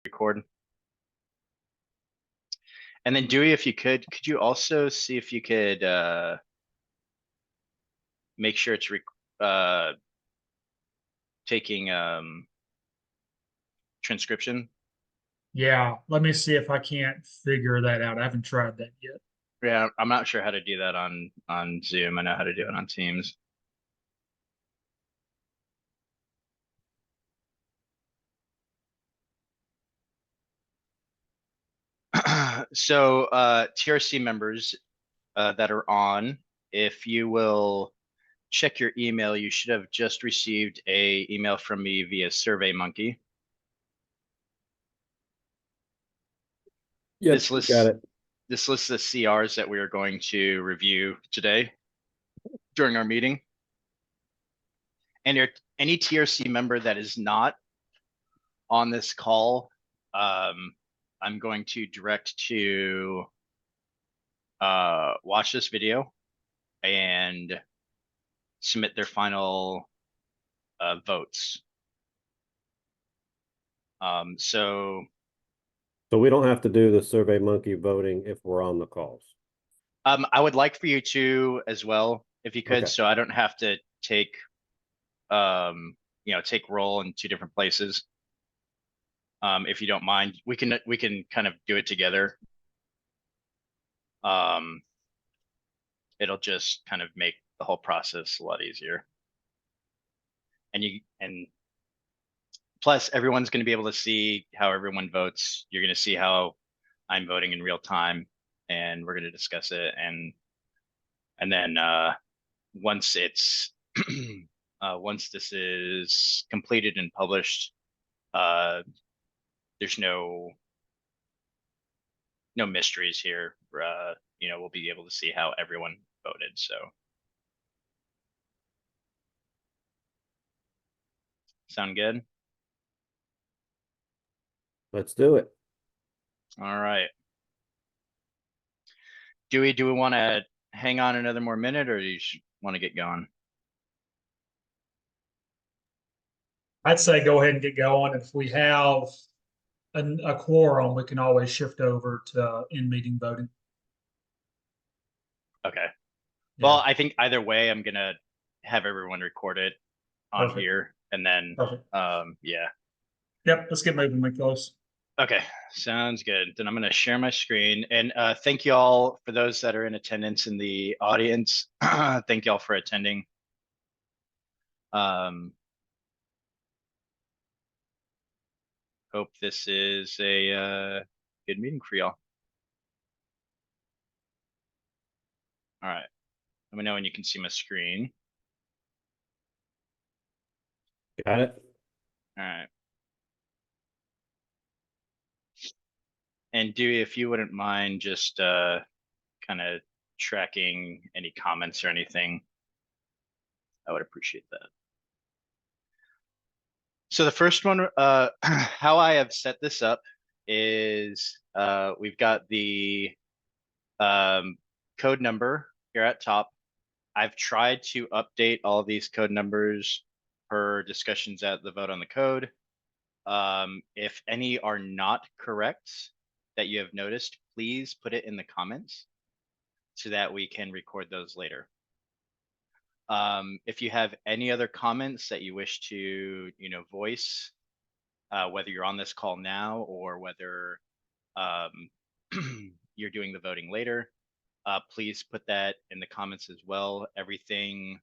record. And then Dewey, if you could you also see if you could make sure it's taking transcription? Yeah, let me see if I can't figure that out. I haven't tried that yet. Yeah, I'm not sure how to do that on Zoom. I know how to do it on Teams. So TRC members that are on, if you will check your email, you should have just received a email from me via SurveyMonkey. Yep, This lists got it. This lists the CRs that we are going to review today during our meeting. And any TRC member that is not on this call, I'm going to direct to watch this video and submit their final votes. So we don't have to do the SurveyMonkey voting if we're on the calls. I would like for you to as well, if you could, Okay. so I don't have to take take roll in two different places. If you don't mind, we can kind of do it together. It'll just kind of make the whole process a lot easier. And plus everyone's going to be able to see how everyone votes. You're going to see how I'm voting in real time, and we're going to discuss it. And then once it's once this is completed and published, there's no mysteries here. We'll be able to see how everyone voted. So sound good? Let's do it. All right. Do we want to hang on another more minute, or do you want to get going? I'd say go ahead and get going. If we have a quorum, we can always shift over to in-meeting voting. Okay. Yeah. Well, I think either way, I'm gonna have everyone record it on Perfect. here, and then Perfect. yeah. Yep, let's get moving, Miklos. Okay, sounds good. Then I'm gonna share my screen, and thank you all for those that are in attendance in the audience. Thank you all for attending. Hope this is a good meeting for y'all. All right, let me know when you can see my screen. Got it. All right. And Dewey, if you wouldn't mind just kind of tracking any comments or anything, I would appreciate that. So the first one, how I have set this up is we've got the code number here at top. I've tried to update all of these code numbers per discussions at the vote on the code. If any are not correct that you have noticed, please put it in the comments so that we can record those later. If you have any other comments that you wish to, voice, whether you're on this call now or whether you're doing the voting later, please put that in the comments as well. Everything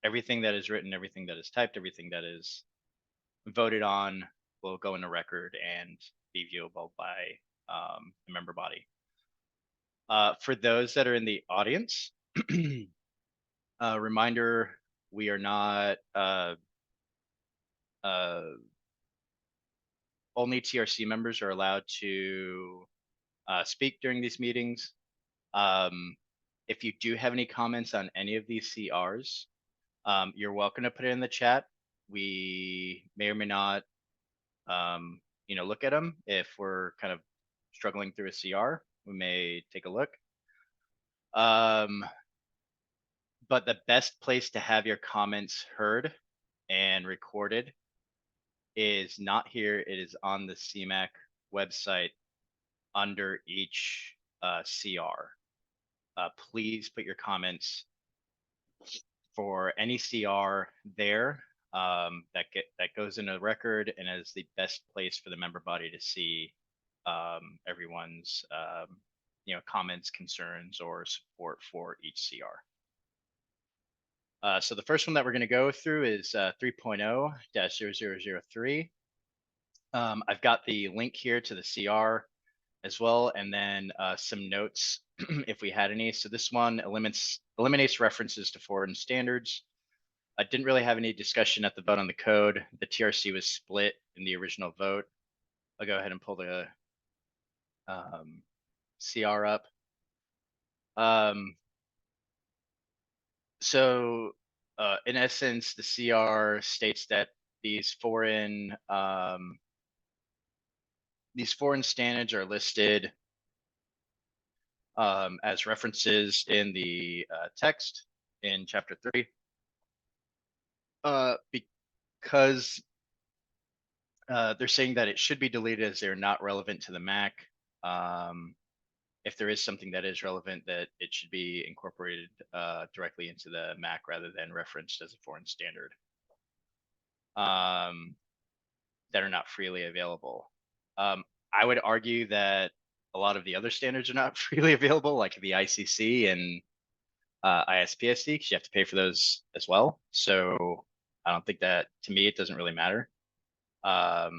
that is written, everything that is typed, everything that is voted on will go in the record and be viewable by the member body. For those that are in the audience, reminder, we are not only TRC members are allowed to speak during these meetings. If you do have any comments on any of these CRs, you're welcome to put it in the chat. We may or may not look at them. If we're kind of struggling through a CR, we may take a look. But the best place to have your comments heard and recorded is not here. It is on the CMAHC website under each CR. Please put your comments for any CR there. That goes into the record and is the best place for the member body to see everyone's comments, concerns, or support for each CR. So the first one that we're going to go through is 3.0-0003. I've got the link here to the CR as well, and then some notes if we had any. So this one eliminates references to foreign standards. I didn't really have any discussion at the vote on the code. The TRC was split in the original vote. I'll go ahead and pull the CR up. So in essence, the CR states that these foreign standards are listed as references in the text in chapter 3. Because they're saying that it should be deleted as they're not relevant to the MAC. If there is something that is relevant, that it should be incorporated directly into the MAC rather than referenced as a foreign standard that are not freely available. I would argue that a lot of the other standards are not freely available, like the ICC and ISPSC, because you have to pay for those as well. So I don't think that, to me, it doesn't really matter. I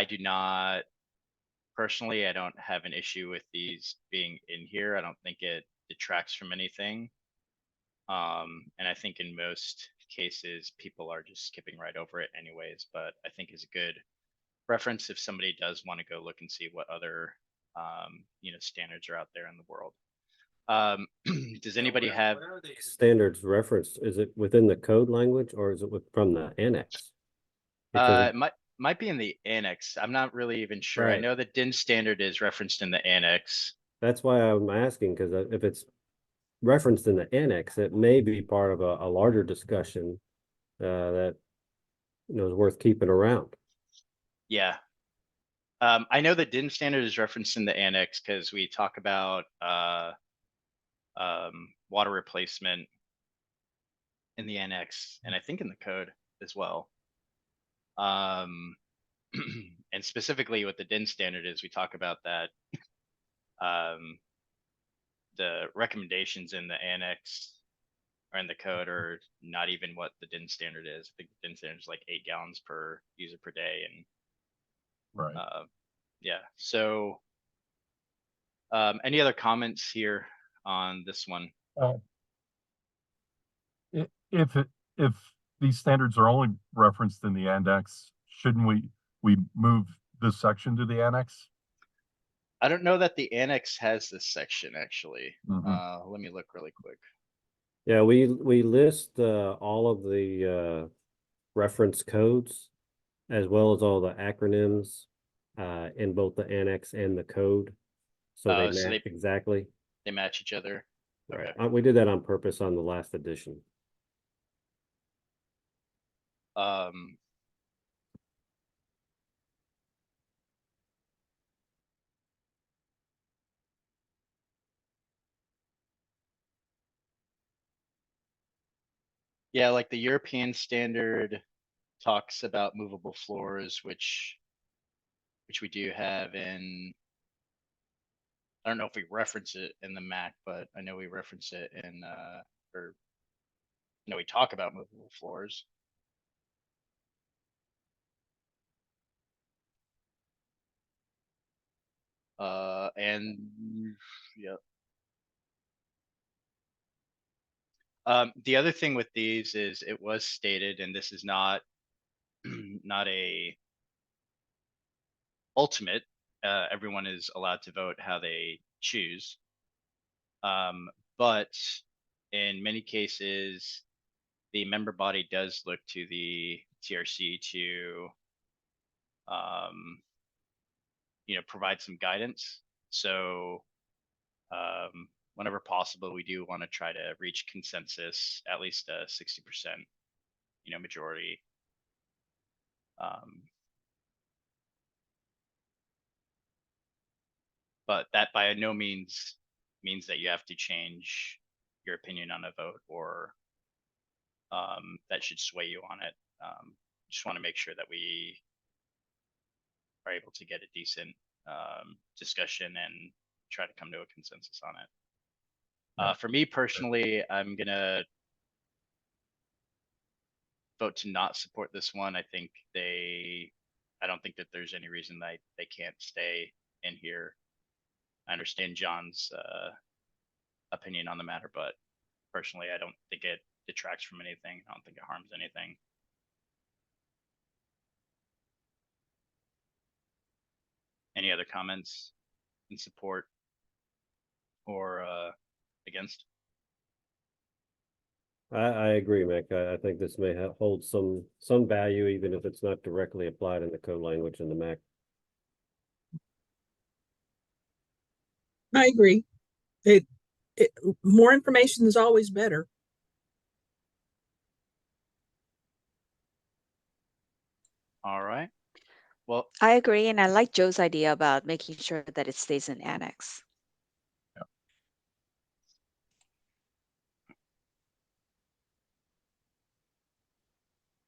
do not, personally, I don't have an issue with these being in here. I don't think it detracts from anything. And I think in most cases, people are just skipping right over it anyways, but I think is a good reference if somebody does want to go look and see what other standards are out there in the world. Does anybody have Where are these standards referenced? Is it within the code language or is it from the annex? It might be in the annex. I'm not really even sure. Right. I know the DIN standard is referenced in the annex. That's why I'm asking, because if it's referenced in the annex, it may be part of a larger discussion that is worth keeping around. Yeah. I know the DIN standard is referenced in the annex because we talk about water replacement in the annex, and I think in the code as well. And specifically what the DIN standard is, we talk about that the recommendations in the annex or in the code are not even what the DIN standard is. I think the DIN standard is like 8 gallons per user per day, and Right. yeah. So any other comments here on this one? If these standards are only referenced in the index, shouldn't we move this section to the annex? I don't know that the annex has this section actually. Mhm. Let me look really quick. Yeah, we list all of the reference codes as well as all the acronyms in both the annex and the code. So they So match exactly. They match each other. Right. Okay. We did that on purpose on the last edition. Yeah, like the European standard talks about movable floors, which we do have in, I don't know if we reference it in the MAC, but I know we reference it in we talk about movable floors. And yeah. The other thing with these is it was stated, and this is not not a ultimate. Everyone is allowed to vote how they choose. But in many cases, the member body does look to the TRC to provide some guidance. So whenever possible, we do want to try to reach consensus, at least a 60%, majority. but that by no means means that you have to change your opinion on a vote or that should sway you on it. Just want to make sure that we are able to get a decent discussion and try to come to a consensus on it. Yeah. For me personally, I'm gonna vote to not support this one. I don't think that there's any reason that they can't stay in here. I understand John's opinion on the matter, but personally, I don't think it detracts from anything. I don't think it harms anything. Any other comments in support or against? I agree, Mick. I think this may hold some value, even if it's not directly applied in the code language in the MAC. I agree. It more information is always better. All right. Well, I agree, and I like Joe's idea about making sure that it stays in annex.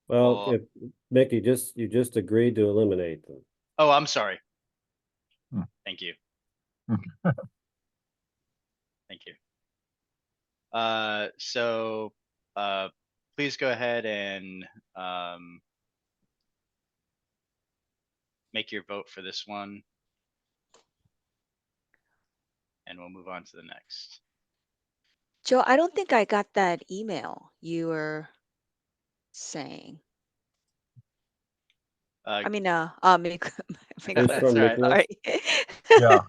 Well, Well- if Mick, you just agreed to eliminate them. oh, I'm sorry. Hmm. Thank you. Okay. Thank you. So please go ahead and make your vote for this one. And we'll move on to the next. Joe, I don't think I got that email you were saying. I mean, Mick, It's That's from all right. Nicholas. sorry. Yeah.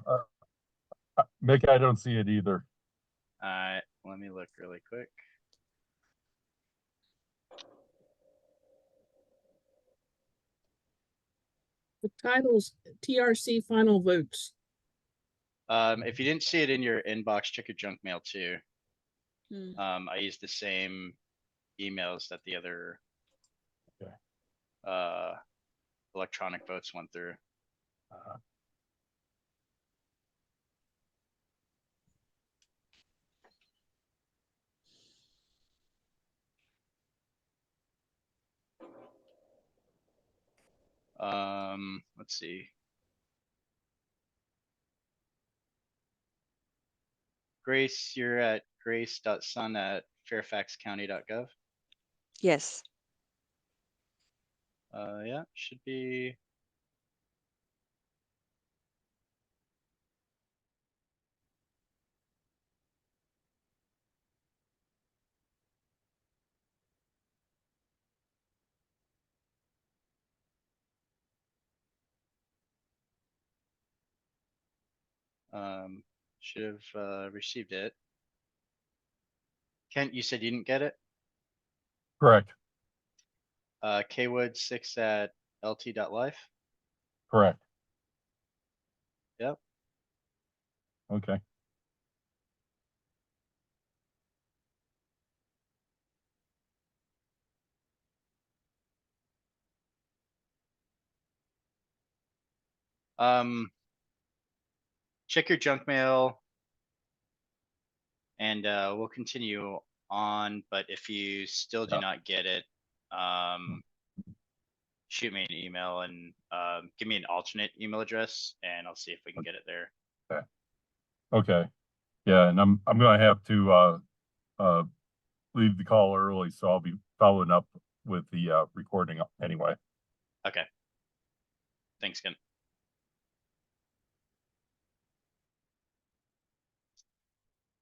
Mick, I don't see it either. Let me look really quick. The title's TRC final votes. If you didn't see it in your inbox, check your junk mail too. Hmm. I used the same emails that the other Okay. electronic votes went through. Uh, Let's see. Grace, you're at grace.sun@fairfaxcounty.gov. Yes. Yeah, should be. Should have received it. Kent, you said you didn't get it? Correct. kwood6@lt.life. Correct. Yep. Okay. Check your junk mail and we'll continue on, but if you still do Yeah. not get it, shoot me an email and give me an alternate email address and I'll see if we can get it there. Okay. Yeah, and I'm gonna have to leave the call early, so I'll be following up with the recording anyway. Okay. Thanks, Ken.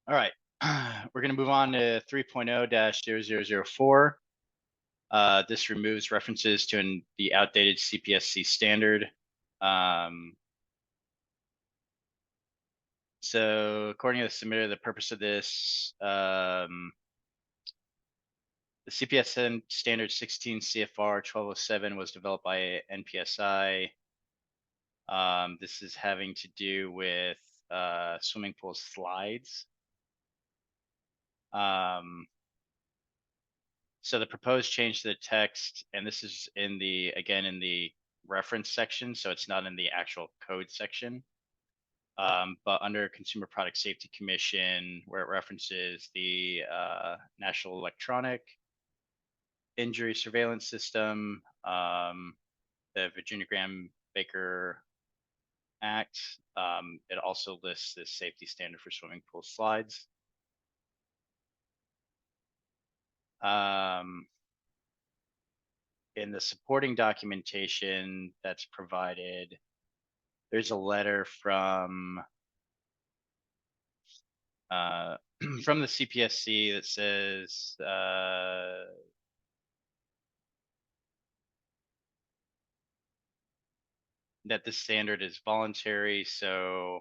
All right. We're going to move on to 3.0-0004. This removes references to the outdated CPSC standard. So according to the submitter, the purpose of this, the CPSN standard 16 CFR 1207 was developed by NPSI. This is having to do with swimming pool slides. So the proposed change to the text, and this is in the, again, in the reference section, so it's not in the actual code section. But under Consumer Product Safety Commission, where it references the National Electronic Injury Surveillance System, the Virginia Graham Baker Act, it also lists this safety standard for swimming pool slides. In the supporting documentation that's provided, there's a letter from from the CPSC that says that this standard is voluntary, so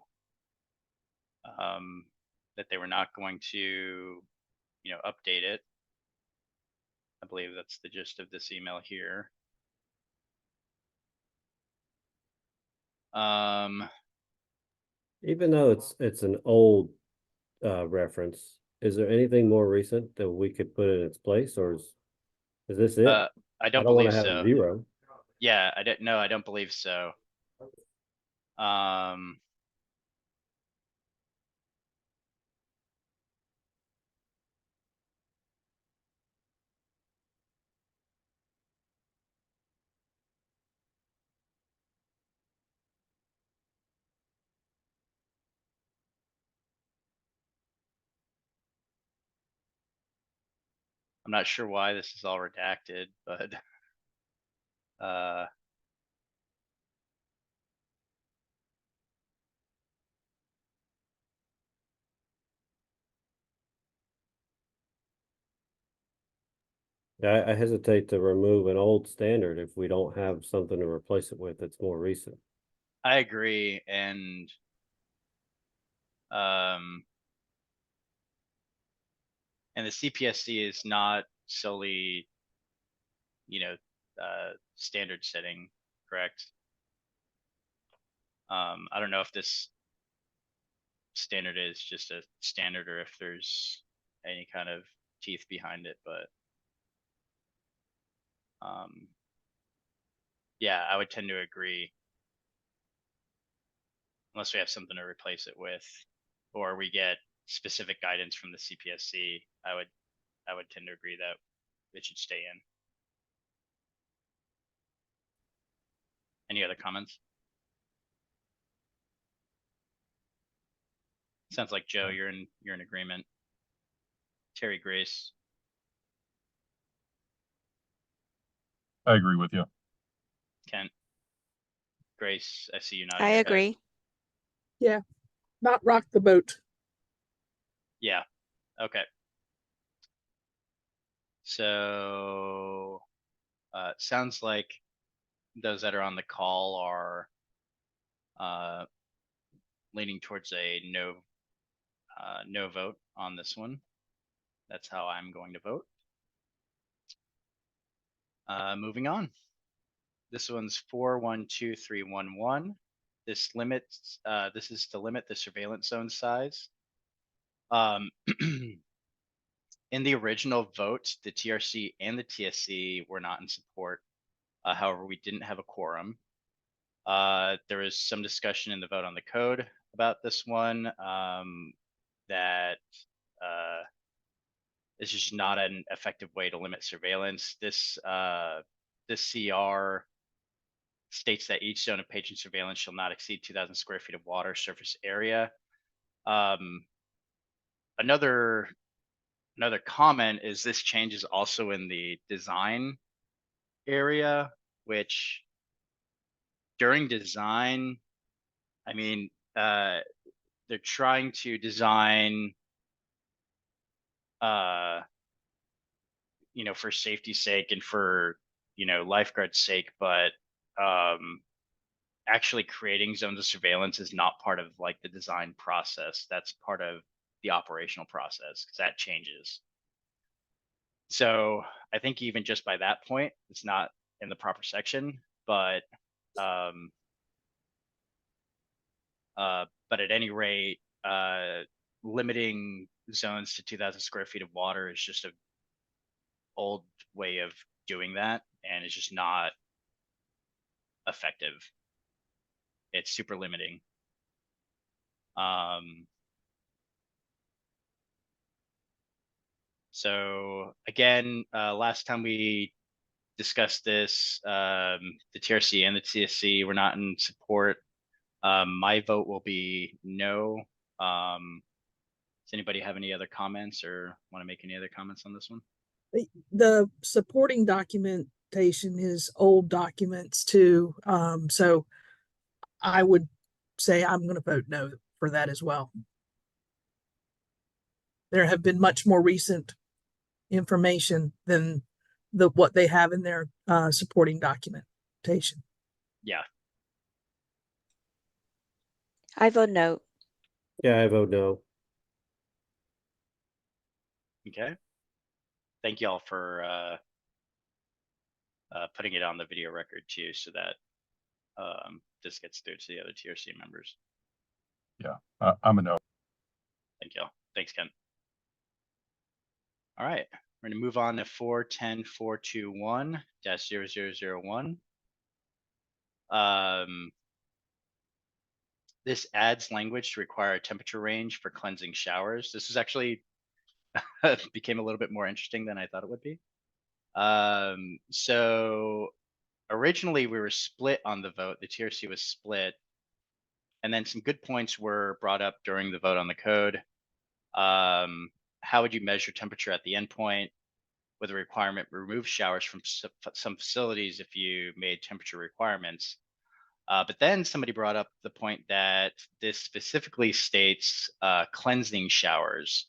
that they were not going to, update it. I believe that's the gist of this email here. Even though it's an old reference, is there anything more recent that we could put in its place, or is this it? I I don't don't want believe to have so. a zero. Yeah, I don't believe so. I'm not sure why this is all redacted, but I hesitate to remove an old standard if we don't have something to replace it with that's more recent. I agree. And the CPSC is not solely, standard setting, correct? I don't know if this standard is just a standard or if there's any kind of teeth behind it, but yeah, I would tend to agree. Unless we have something to replace it with, or we get specific guidance from the CPSC, I would tend to agree that it should stay in. Any other comments? Sounds like Joe, you're in agreement. Terry, Grace. I agree with you. Kent. Grace, I see you nodding. I your head. agree. Not rock the boat. Yeah. Okay. So sounds like those that are on the call are leaning towards a no vote on this one. That's how I'm going to vote. Moving on. This one's 412311. This is to limit the surveillance zone size. In the original vote, the TRC and the TSC were not in support. However, we didn't have a quorum. There was some discussion in the vote on the code about this one, that it's just not an effective way to limit surveillance. This CR states that each zone of patron surveillance shall not exceed 2,000 square feet of water surface area. Another comment is this change is also in the design area, which during design, I mean, they're trying to design, for safety's sake and for, lifeguard's sake, but actually creating zones of surveillance is not part of like the design process. That's part of the operational process because that changes. So I think even just by that point, it's not in the proper section, but at any rate, limiting zones to 2,000 square feet of water is just a old way of doing that, and it's just not effective. It's super limiting. So again, last time we discussed this, the TRC and the TSC were not in support. My vote will be no. Does anybody have any other comments or want to make any other comments on this one? The supporting documentation is old documents too. So I would say I'm going to vote no for that as well. There have been much more recent information than what they have in their supporting documentation. Yeah. I vote no. Yeah, I vote no. Okay. Thank you all for putting it on the video record too, so that this gets through to the other TRC members. Yeah, I'm a no. Thank you all. Thanks, Ken. All right, we're going to move on to 410.421-0001. This adds language to require a temperature range for cleansing showers. This is actually became a little bit more interesting than I thought it would be. So originally we were split on the vote. The TRC was split. And then some good points were brought up during the vote on the code. How would you measure temperature at the endpoint? With a requirement, remove showers from some facilities if you made temperature requirements. But then somebody brought up the point that this specifically states cleansing showers.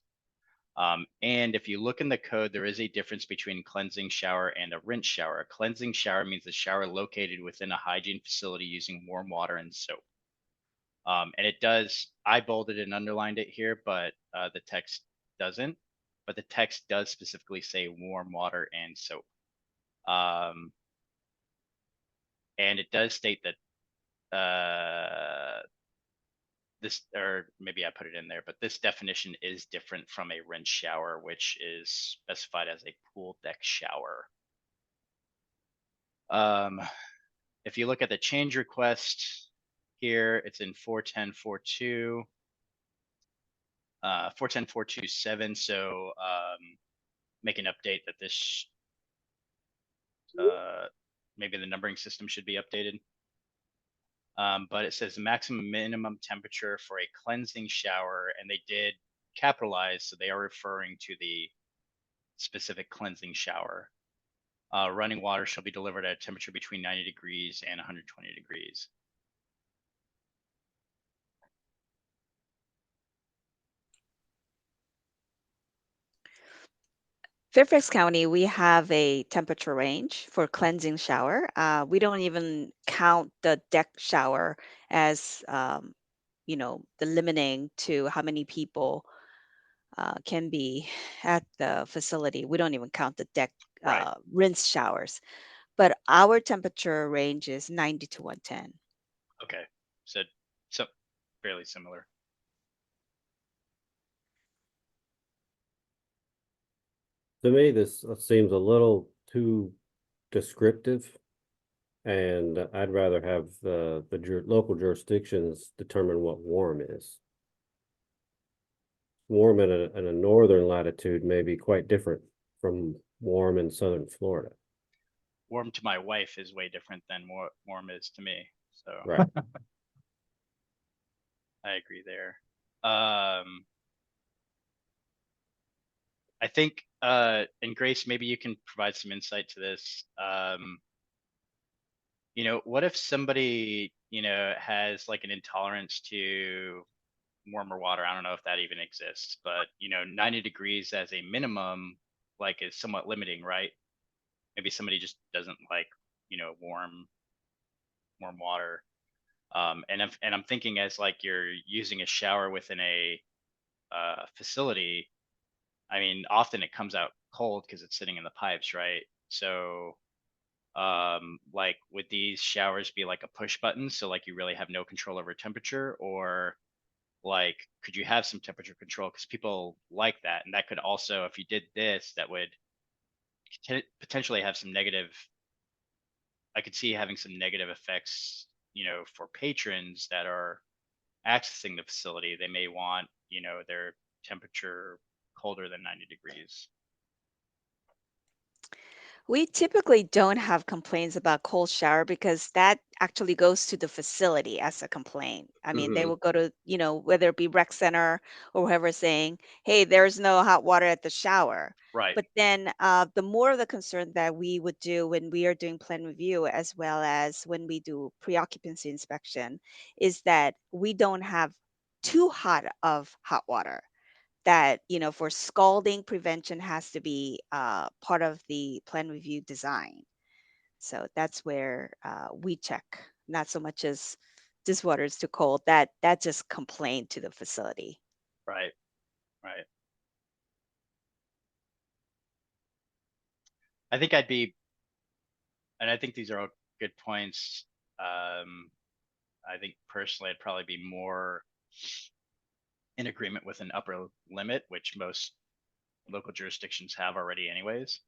And if you look in the code, there is a difference between cleansing shower and a rinse shower. A cleansing shower means a shower located within a hygiene facility using warm water and soap. And it does, I bolded and underlined it here, but the text doesn't. But the text does specifically say warm water and soap. And it does state that this, or maybe I put it in there, but this definition is different from a rinse shower, which is specified as a pool deck shower. If you look at the change request here, it's in 410.4.2. 410.4.2.7. So make an update that this maybe the numbering system should be updated. But it says maximum minimum temperature for a cleansing shower, and they did capitalize, so they are referring to the specific cleansing shower. Running water shall be delivered at a temperature between 90 degrees and 120 degrees. Fairfax County, we have a temperature range for cleansing shower. We don't even count the deck shower as, you know, the limiting to how many people can be at the facility. We don't even count the deck Right. rinse showers. But our temperature range is 90 to 110. Okay, so fairly similar. To me, this seems a little too descriptive. And I'd rather have the local jurisdictions determine what warm is. Warm in a northern latitude may be quite different from warm in southern Florida. Warm to my wife is way different than what warm is to me. So Right. I agree there. I think, and Grace, maybe you can provide some insight to this. You know, what if somebody, you know, has like an intolerance to warmer water? I don't know if that even exists, but you know, 90 degrees as a minimum, like, is somewhat limiting, right? Maybe somebody just doesn't like, you know, warm water. And I'm thinking, as like you're using a shower within a facility, I mean, often it comes out cold because it's sitting in the pipes, right? So like, would these showers be like a push button, so like you really have no control over temperature? Or like, could you have some temperature control, because people like that? And that could also, if you did this, that would potentially have some negative, I could see having some negative effects, you know, for patrons that are accessing the facility, they may want, their temperature colder than 90 degrees. We typically don't have complaints about cold shower because that actually goes to the facility as a complaint. I mean, they Mhm. will go to, whether it be rec center or whoever saying, hey, there's no hot water at the shower. Right. But then the more of the concern that we would do when we are doing plan review, as well as when we do pre-occupancy inspection, is that we don't have too hot of hot water. That, for scalding prevention has to be part of the plan review design. So that's where we check, not so much as this water is too cold. That just complained to the facility. Right. Right. I think and I think these are all good points. I think personally, I'd probably be more in agreement with an upper limit, which most local jurisdictions have already anyways.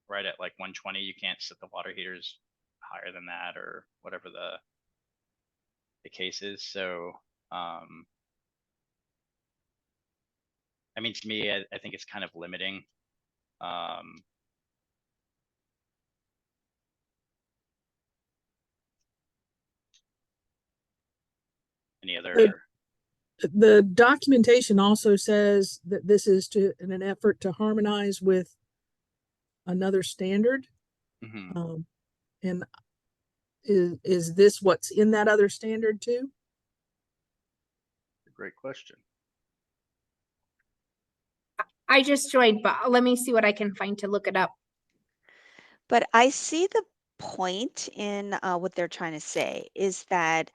Right at like 120, you can't set the water heaters higher than that or whatever the case is. So, I mean, to me, I think it's kind of limiting. Any other? The documentation also says that this is in an effort to harmonize with another standard. Mhm. And is this what's in that other standard too? Great question. I just joined, but let me see what I can find to look it up. But I see the point in what they're trying to say is that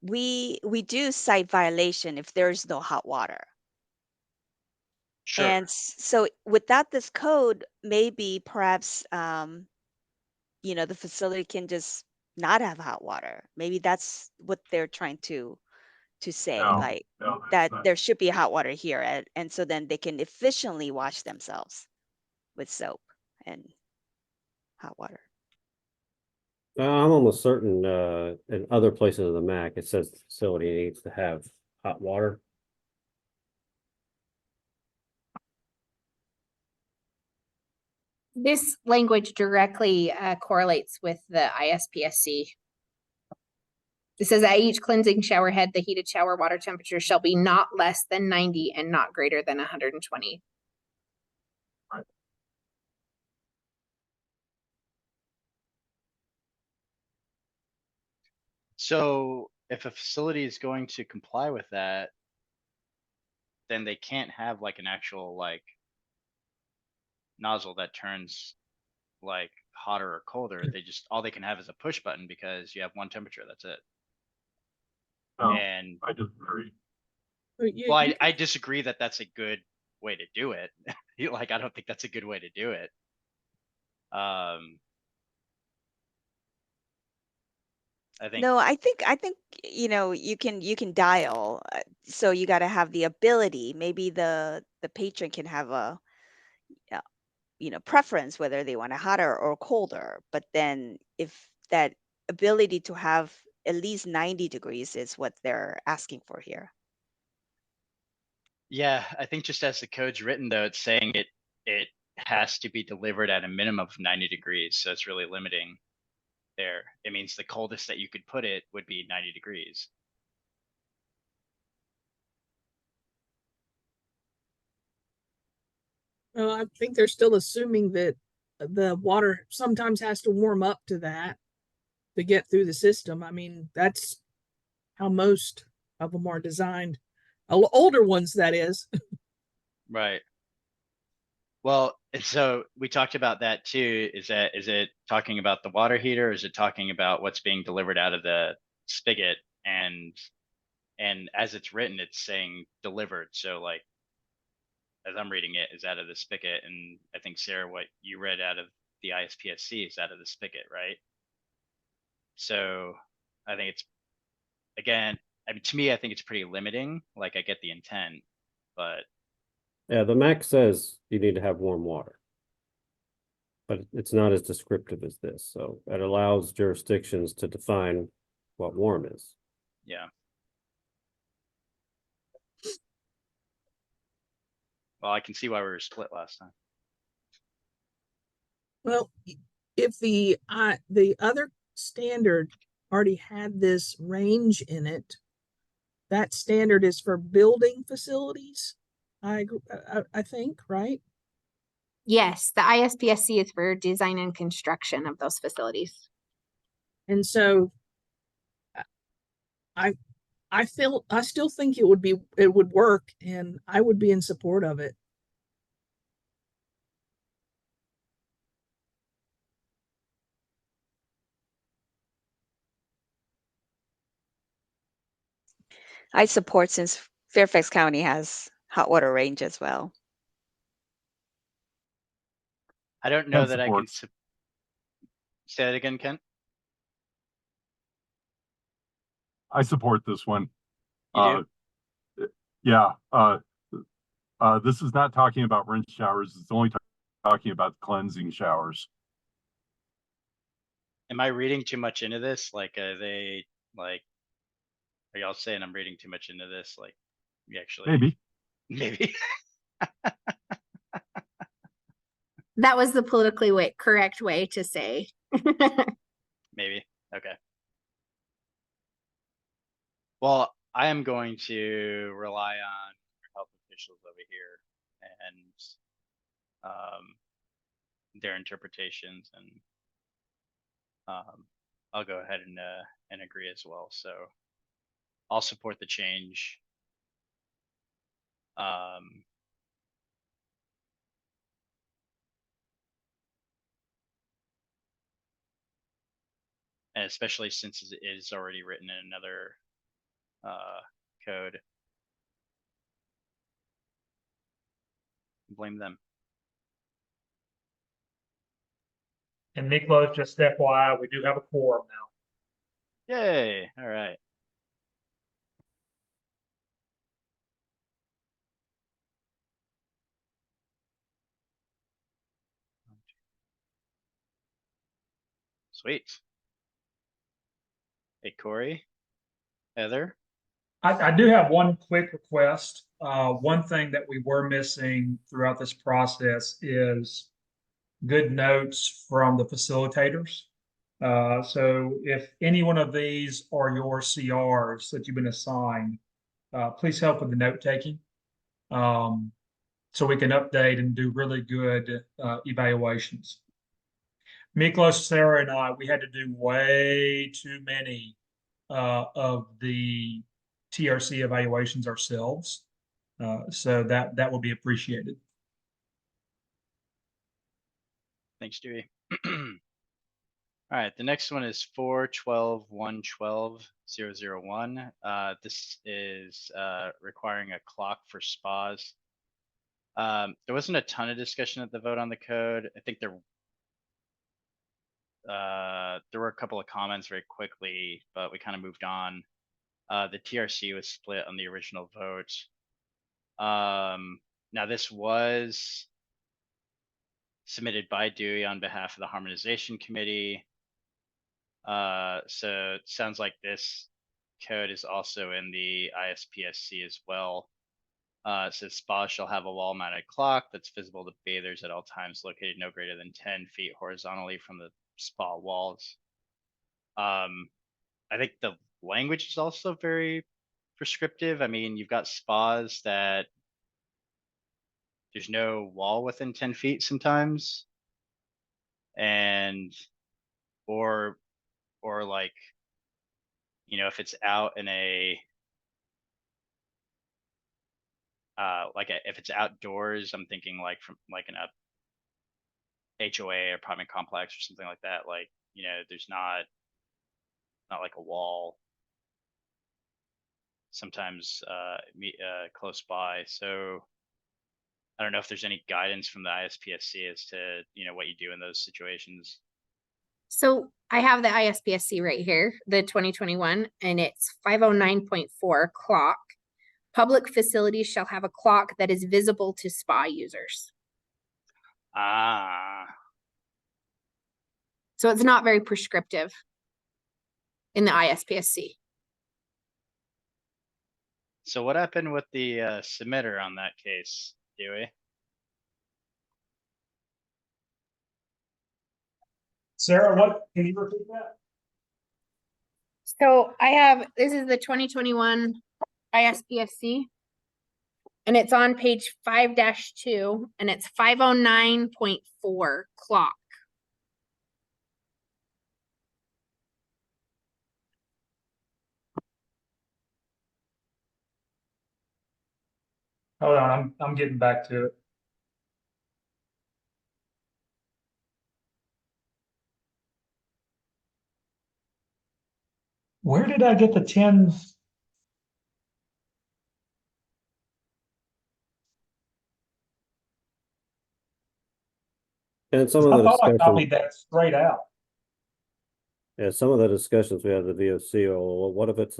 we do cite violation if there's no hot water. Sure. And so without this code, maybe perhaps the facility can just not have hot water. Maybe that's what they're trying to say, No, like no, that's that not- there should be hot water here, and so then they can efficiently wash themselves with soap and hot water. I'm almost certain, in other places of the MAC, it says the facility needs to have hot water. This language directly correlates with the ISPSC. It says at each cleansing shower head, the heated shower water temperature shall be not less than 90 and not greater than 120. So if a facility is going to comply with that, then they can't have like an actual like nozzle that turns like hotter or colder. All they can have is a push button because you have one temperature. That's it. No, And I disagree. well, I disagree that that's a good way to do it. Like, I don't think that's a good way to do it. I think No, I think you can dial. So you got to have the ability. Maybe the patron can have a preference whether they want it hotter or colder. But then if that ability to have at least 90 degrees is what they're asking for here. Yeah, I think just as the code's written though, it's saying it has to be delivered at a minimum of 90 degrees. So it's really limiting there. It means the coldest that you could put it would be 90 degrees. Well, I think they're still assuming that the water sometimes has to warm up to that to get through the system. I mean, that's how most of them are designed. Older ones, that is. Right. Well, and so we talked about that too. Is it talking about the water heater, or is it talking about what's being delivered out of the spigot? And as it's written, it's saying delivered. So like, as I'm reading it, is out of the spigot, and I think Sarah, what you read out of the ISPSC is out of the spigot, right? So I think it's, again, I mean, to me, I think it's pretty limiting. Like, I get the intent, but Yeah, the MAC says you need to have warm water. But it's not as descriptive as this, so it allows jurisdictions to define what warm is. yeah. Well, I can see why we were split last time. Well, if the other standard already had this range in it, that standard is for building facilities. I think, right? Yes, the ISPSC is for design and construction of those facilities. And so I still think it would work, and I would be in support of it. I support since Fairfax County has hot water range as well. I don't know And that I can support. say that again, Kent. I support this one. You do? Yeah, this is not talking about rinse showers. It's only talking about cleansing showers. Am I reading too much into this? Like, are y'all saying I'm reading too much into this? Like, you actually maybe. That was the politically correct way to say. Maybe. Okay. Well, I am going to rely on health officials over here and their interpretations, and I'll go ahead and agree as well. So I'll support the change. And especially since it is already written in another code. Blame them. And Nicholas, just FYI, we do have a quorum now. Yay! All right. Sweet. Hey, Corey, Heather. I do have one quick request. One thing that we were missing throughout this process is good notes from the facilitators. So if any one of these are your CRs that you've been assigned, please help with the note taking. So we can update and do really good evaluations. Miklos, Sarah, and I, we had to do way too many of the TRC evaluations ourselves. So that will be appreciated. Thanks, Dewey. All right, the next one is 412.112.001. This is requiring a clock for spas. There wasn't a ton of discussion at the vote on the code. I think there were a couple of comments very quickly, but we kind of moved on. The TRC was split on the original vote. Now this was submitted by Dewey on behalf of the Harmonization Committee. So it sounds like this code is also in the ISPSC as well. It says spas shall have a wall-mounted clock that's visible to bathers at all times, located no greater than 10 feet horizontally from the spa walls. I think the language is also very prescriptive. I mean, you've got spas that there's no wall within 10 feet sometimes, and or like, you know, if it's out in a if it's outdoors, I'm thinking like from like an HOA apartment complex or something like that. Like, you know, there's not like a wall sometimes close by. So I don't know if there's any guidance from the ISPSC as to, you know, what you do in those situations. So I have the ISPSC right here, the 2021, and it's 509.4 clock. Public facilities shall have a clock that is visible to spa users. Ah, So it's not very prescriptive in the ISPSC. so what happened with the submitter on that case? Dewey. Sarah, what, can you repeat that? So I have, this is the 2021 ISPSC. And it's on page 5-2 and it's 509.4 clock. Hold on, I'm getting back to it. Where did I get the 10? And some I of the thought I discussion, copied that straight out. yeah, some of the discussions we had at the VOC, well, what if it's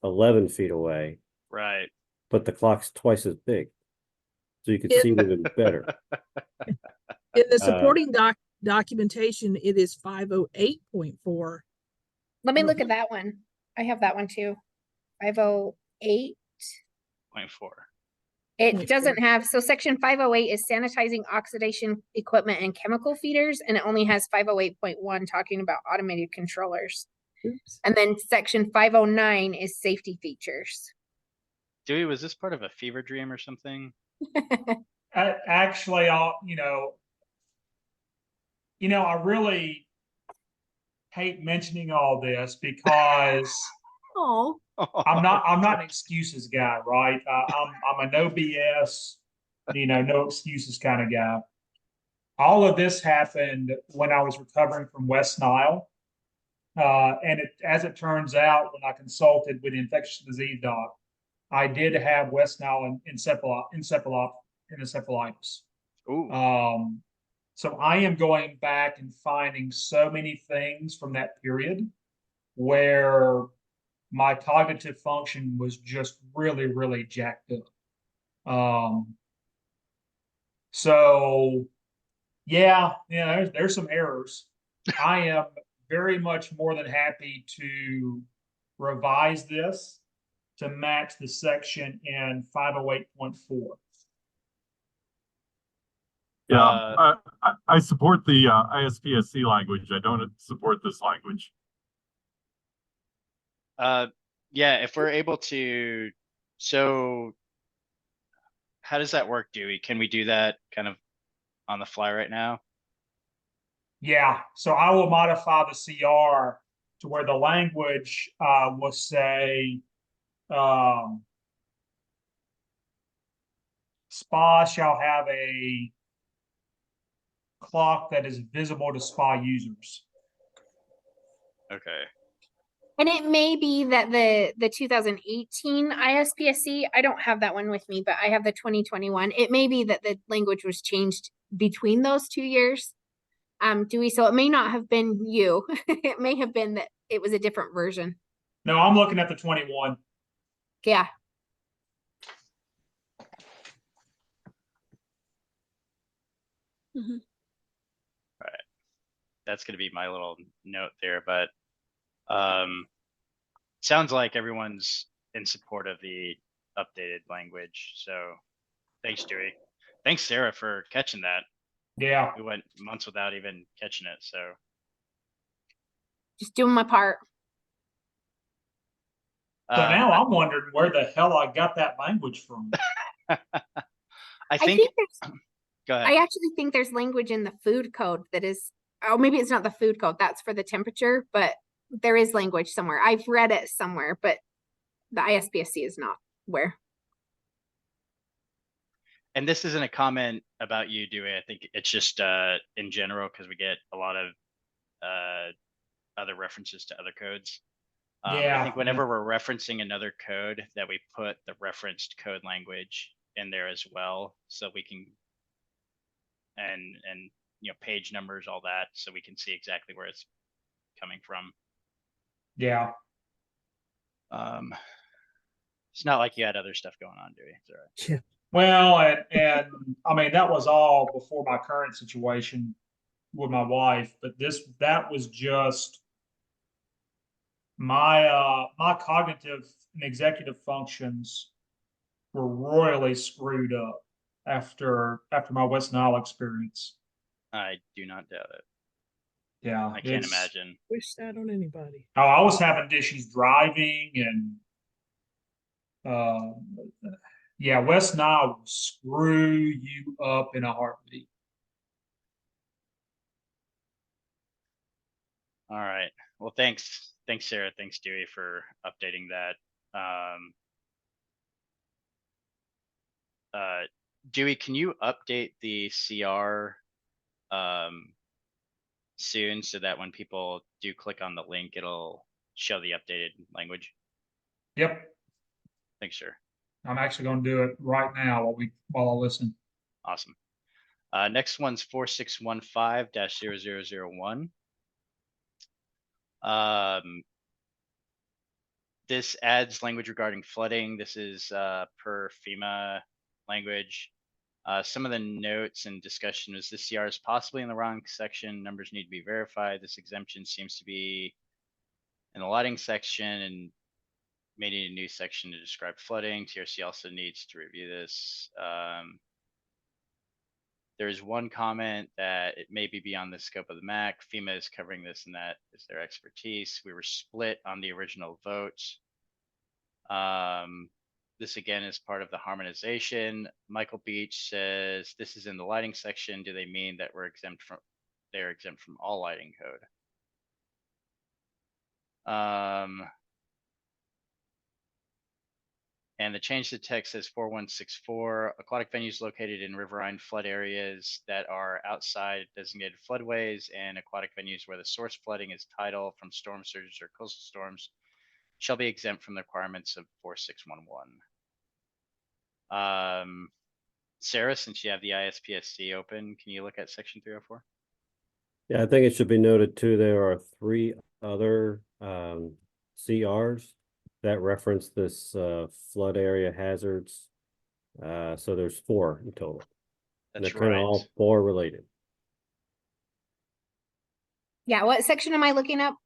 11 feet away, Right. but the clock's twice as big? So you could Yeah. see it even better. In the supporting documentation, it is 508.4. Let me look at that one. I have that one too. 508. 0.4. It 0.4. doesn't have, so section 508 is sanitizing oxidation equipment and chemical feeders, and it only has 508.1 talking about automated controllers. Oops. And then section 509 is safety features. Dewey, was this part of a fever dream or something? Actually, I really hate mentioning all this because Oh, I'm not an excuses guy, right? I'm a no BS, no excuses kind of guy. All of this happened when I was recovering from West Nile. And as it turns out, when I consulted with the infectious disease doc, I did have West Nile encephalitis. Ooh. So I am going back and finding so many things from that period where my cognitive function was just really, really jacked up. So yeah, there's some errors. I am very much more than happy to revise this to match the section in 508.4. Yeah, I support the ISPSC language. I don't support this language. Yeah, if we're able to, so how does that work, Dewey? Can we do that kind of on the fly right now? Yeah, so I will modify the CR to where the language will say SPA shall have a clock that is visible to SPA users. Okay. And it may be that the 2018 ISPSC, I don't have that one with me, but I have the 2021. It may be that the language was changed between those 2 years. Dewey, so it may not have been you. It may have been that it was a different version. No, I'm looking at the 21. Yeah. Mhm. That's going to be my little note there, but sounds like everyone's in support of the updated language. So thanks, Dewey. Thanks, Sarah, for catching that. Yeah. We went months without even catching it. So Just doing my part. So now I'm wondering where the hell I got that language from. I think there's, go ahead. I actually think there's language in the food code that is, oh, maybe it's not the food code, that's for the temperature, but there is language somewhere. I've read it somewhere, but the ISPSC is not where. And this isn't a comment about you, Dewey. I think it's just in general, because we get a lot of other references to other codes. Yeah. I think whenever we're referencing another code, that we put the referenced code language in there as well, so we can and page numbers, all that, so we can see exactly where it's coming from. Yeah. It's not like you had other stuff going on, Dewey. It's all right. yeah. Well, and I mean, that was all before my current situation with my wife, but that was just my cognitive and executive functions were royally screwed up. after my West Nile experience. I do not doubt it. Yeah, I can't it's- imagine. Wish that on anybody. Oh, I was having issues driving and yeah, West Nile will screw you up in a heartbeat. All right. Well, thanks, Sarah. Thanks, Dewey, for updating that. Dewey, can you update the CR soon so that when people do click on the link, it'll show the updated language? Yep, Thanks, sir. I'm actually going to do it right now while I listen. Awesome. Next one's 4615-0001. This adds language regarding flooding. This is per FEMA language. Some of the notes and discussion is this CR is possibly in the wrong section. Numbers need to be verified. This exemption seems to be in the lighting section and may need a new section to describe flooding. TRC also needs to review this. There's one comment that it may be beyond the scope of the MAC. FEMA is covering this and that is their expertise. We were split on the original vote. This again is part of the harmonization. Michael Beach says this is in the lighting section. Do they mean that they're exempt from all lighting code? And the change to text says 4164, aquatic venues located in riverine flood areas that are outside designated floodways and aquatic venues where the source flooding is tidal from storm surges or coastal storms shall be exempt from the requirements of 4611. Sarah, since you have the ISPSC open, can you look at section 304? Yeah, I think it should be noted too, there are 3 other CRs that reference this flood area hazards. So there's 4 in total. And That's they're kind right. of all 4 related. Yeah, what section am I looking up?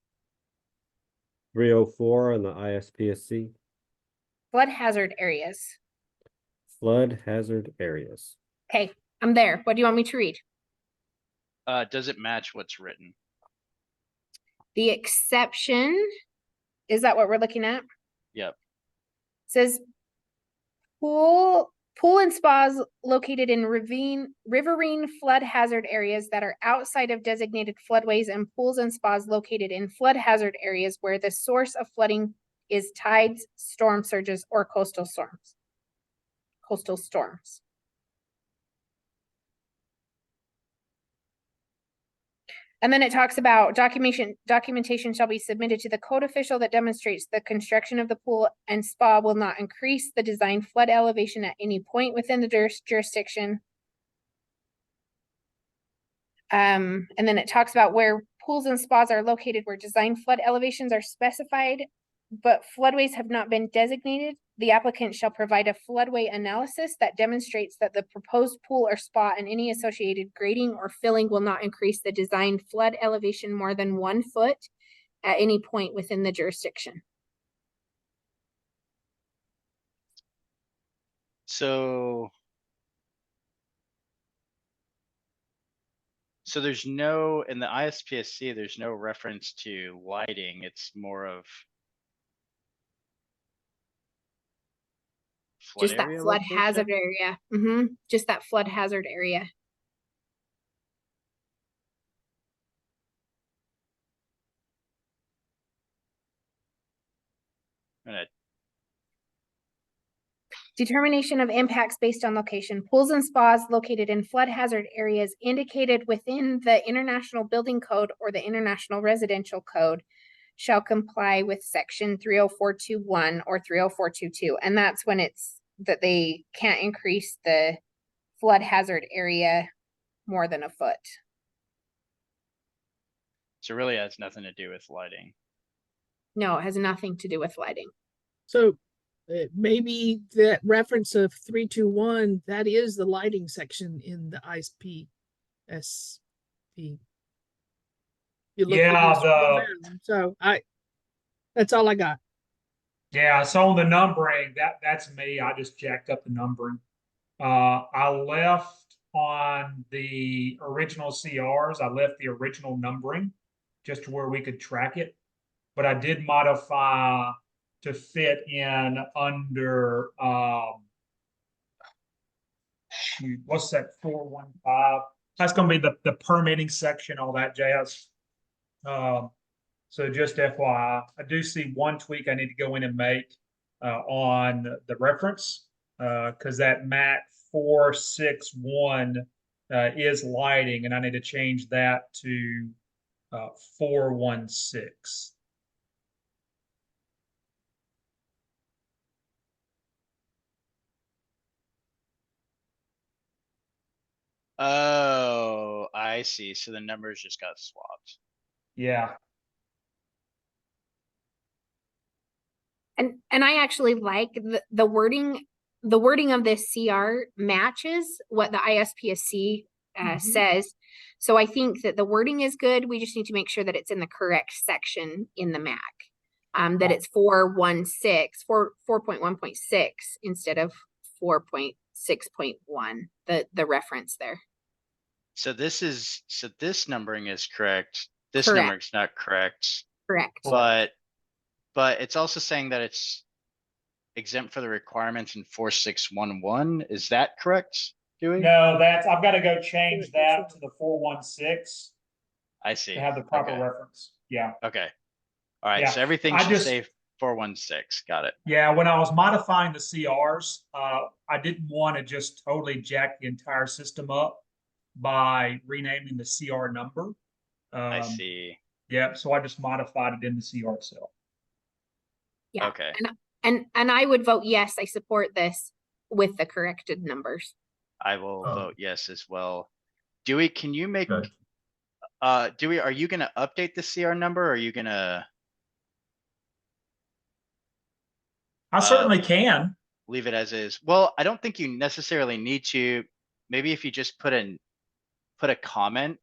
304 on the ISPSC. Flood hazard areas. Flood hazard areas. Okay, I'm there. What do you want me to read? Does it match what's written? The exception, is that what we're looking at? Yep. Says pool and spas located in riverine flood hazard areas that are outside of designated floodways, and pools and spas located in flood hazard areas where the source of flooding is tides, storm surges, or coastal storms. And then it talks about documentation shall be submitted to the code official that demonstrates the construction of the pool and spa will not increase the design flood elevation at any point within the jurisdiction. And then it talks about where pools and spas are located, where design flood elevations are specified, but floodways have not been designated. The applicant shall provide a floodway analysis that demonstrates that the proposed pool or spa and any associated grading or filling will not increase the design flood elevation more than 1 foot at any point within the jurisdiction. So there's no, in the ISPSC, there's no reference to lighting. It's more of flood Just that area flood location? hazard area. Just that flood hazard area. Determination of impacts based on location. Pools and spas located in flood hazard areas indicated within the International Building Code or the International Residential Code shall comply with section 30421 or 30422. And that's when it's that they can't increase the flood hazard area more than 1 foot. So it really has nothing to do with lighting. No, it has nothing to do with lighting. So maybe that reference of 321, that is the lighting section in the ISPSP. You look Yeah, at this, so that's all I got. Yeah, so on the numbering, that's me. I just jacked up the numbering. I left on the original CRs, I left the original numbering just to where we could track it. But I did modify to fit in under, shoot, what's that, 415? That's gonna be the permitting section, all that jazz. So just FYI, I do see one tweak I need to go in and make on the reference, because that MAC 461 is lighting, and I need to change that to 416. Oh, I see. So the numbers just got swapped. Yeah. And I actually like the wording of this CR matches what the ISPSC says. So I think that the wording is good. We just need to make sure that it's in the correct section in the MAC. That it's 4.1.6 instead of 4.6.1, the reference there. So this numbering is correct. This Correct. numbering is not correct, Correct. but it's also saying that it's exempt for the requirements in 4611. Is that correct, Dewey? No, I've got to go change that to the 416 I see. to have the proper Okay. reference. Yeah. Okay. All right. Yeah. So everything I should just- say 416. Got it. Yeah, when I was modifying the CRs, I didn't want to just totally jack the entire system up by renaming the CR number. I see. Yeah, so I just modified it in the CR itself. Yeah. Okay. And I would vote yes, I support this with the corrected numbers. I will Oh. vote yes as well. Dewey, can you make, Okay. Dewey, are you gonna update the CR number or are you gonna I certainly can. leave it as is? Well, I don't think you necessarily need to. Maybe if you just put a comment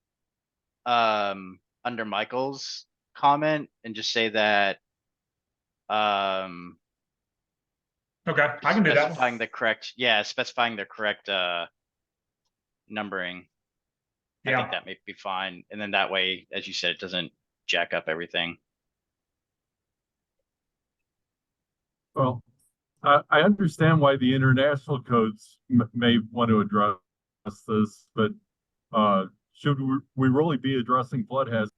under Michael's comment and just say that Okay, I can do that. specifying the correct, specifying the correct numbering. I Yeah. think that may be fine. And then that way, as you said, it doesn't jack up everything. Well, I understand why the international codes may want to address this, but should we really be addressing flood hazard?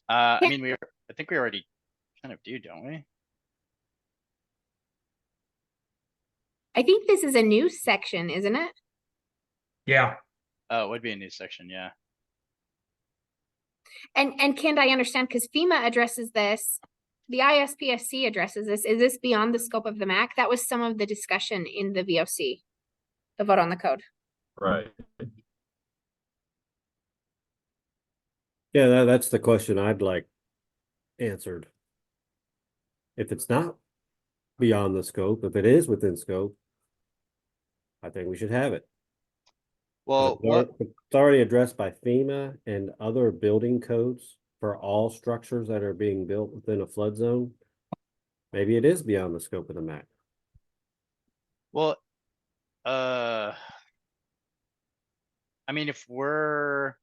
I mean, I think we already kind of do, don't we? I think this is a new section, isn't it? Yeah. Oh, it would be a new section, yeah. And Kent, I understand because FEMA addresses this, the ISPSC addresses this. Is this beyond the scope of the MAC? That was some of the discussion in the VOC, the vote on the code. Right. Yeah, that's the question I'd like answered. If it's not beyond the scope, if it is within scope, I think we should have it. Well, It's already addressed by FEMA and other building codes for all structures that are being built within a flood zone. Maybe it is beyond the scope of the MAC. well, I mean, if we're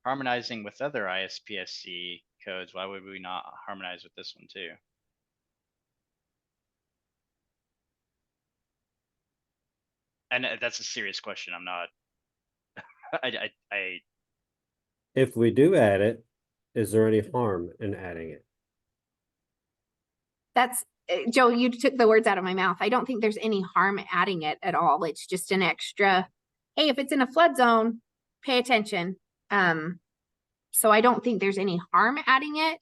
harmonizing with other ISPSC codes, why would we not harmonize with this one too? And that's a serious question. I'm not, I If we do add it, is there any harm in adding it? That's, Joe, you took the words out of my mouth. I don't think there's any harm adding it at all. It's just an extra, hey, if it's in a flood zone, pay attention. So I don't think there's any harm adding it.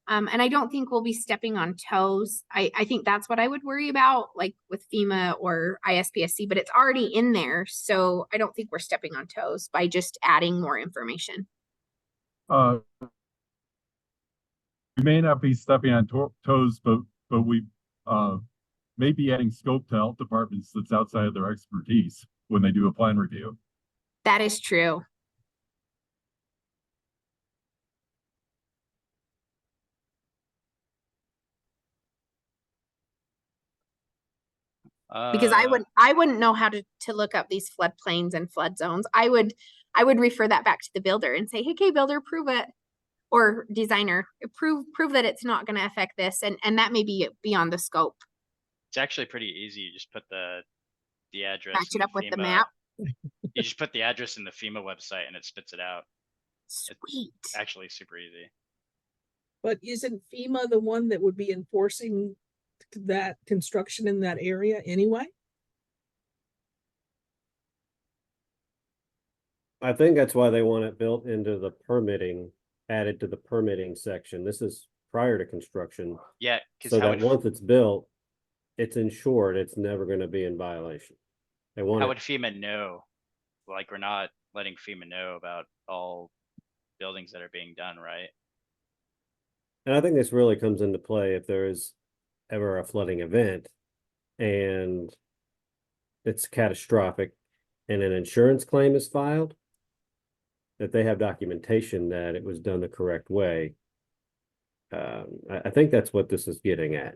And I don't think we'll be stepping on toes. I think that's what I would worry about, like with FEMA or ISPSC, but it's already in there. So I don't think we're stepping on toes by just adding more information. We may not be stepping on toes, but we may be adding scope to health departments that's outside of their expertise when they do a plan review. That is true. Because Uh, I wouldn't know how to look up these floodplains and flood zones. I would refer that back to the builder and say, hey, okay, builder, prove it. Or designer, prove that it's not gonna affect this, and that may be beyond the scope. it's actually pretty easy. You just put the address Match in it up with the FEMA. map. You just put the address in the FEMA website and it spits it out. Sweet. Actually, super easy. But isn't FEMA the one that would be enforcing that construction in that area anyway? I think that's why they want it built into the permitting, added to the permitting section. This is prior to construction. Yeah, because So how that would once it's built, it's ensured it's never gonna be in violation. They want how it, would FEMA know? Like, we're not letting FEMA know about all buildings that are being done, right? and I think this really comes into play if there is ever a flooding event and it's catastrophic and an insurance claim is filed, that they have documentation that it was done the correct way. I think that's what this is getting at.